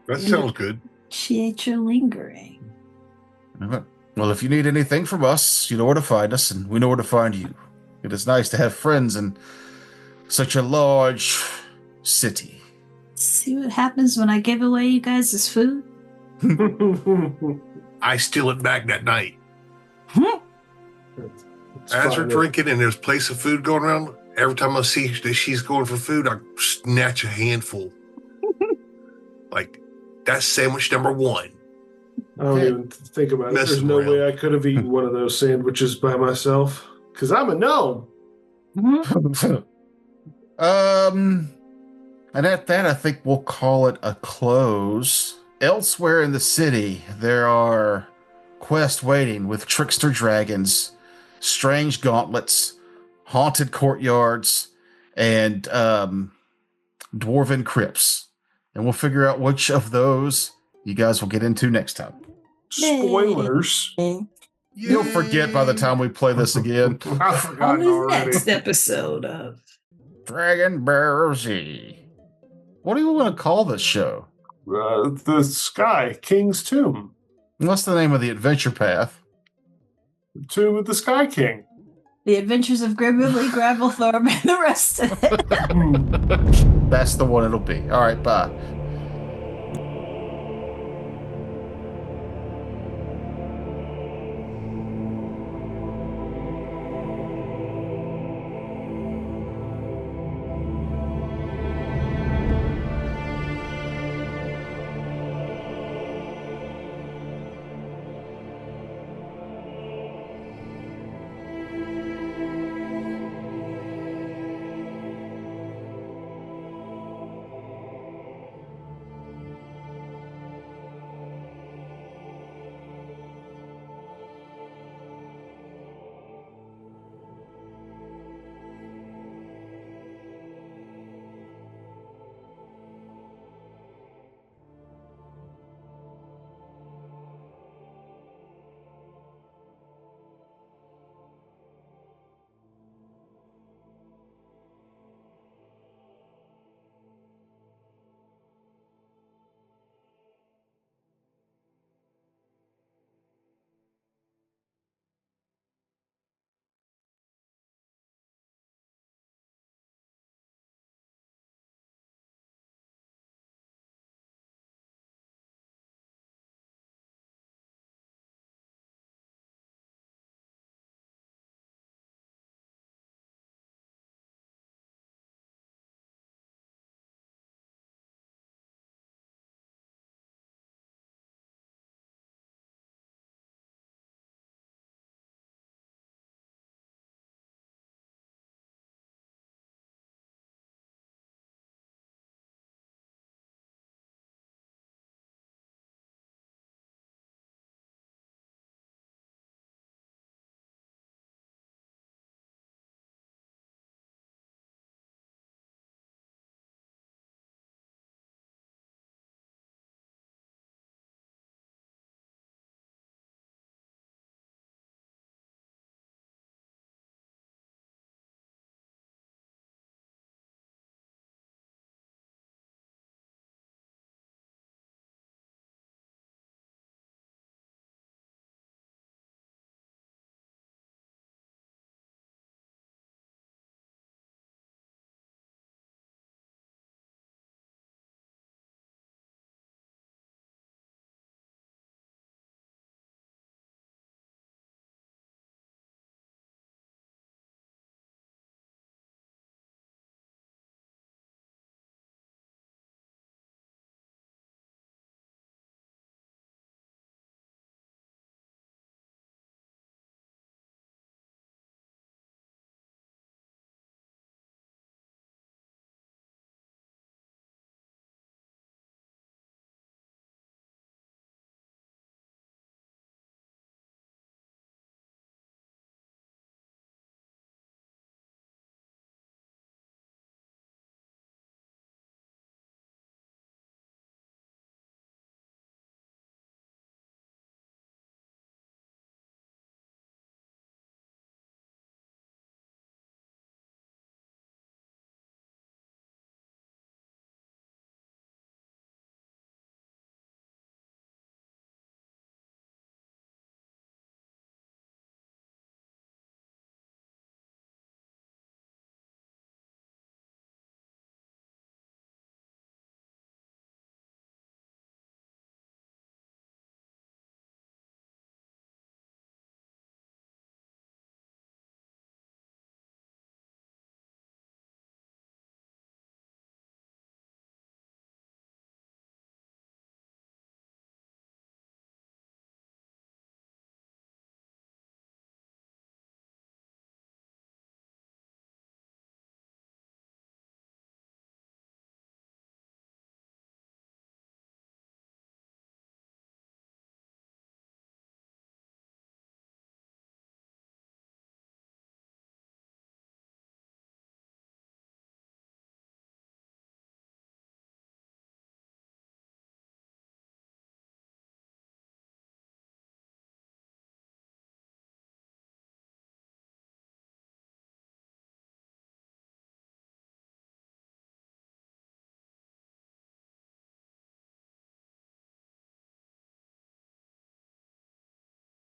That sounds good. Appreciate your lingering. Well, if you need anything from us, you know where to find us, and we know where to find you. It is nice to have friends in such a large city. See what happens when I give away you guys' food? I steal it back that night. It's As we're fine. drinking and there's a place of food going around, every time I see that she's going for food, I snatch a handful. Like, that's sandwich number 1. I don't even think about it. There's Messing no around. way I could have eaten one of those sandwiches by myself. Because I'm a gnome. And at that, I think we'll call it a close. Elsewhere in the city, there are quests waiting with trickster dragons, strange gauntlets, haunted courtyards, and dwarven crypts. And we'll figure out which of those you guys will get into next time. Spoilers. You'll forget by the time we play this again. I've On forgotten the already. next episode of Dragon Bear Z. What do you want to call this show? The Sky King's Tomb. What's the name of the adventure path? Tomb of the Sky King. The Adventures of Grimly, Gravelthorpe, and the rest of it. That's the one it'll be. All right, bye.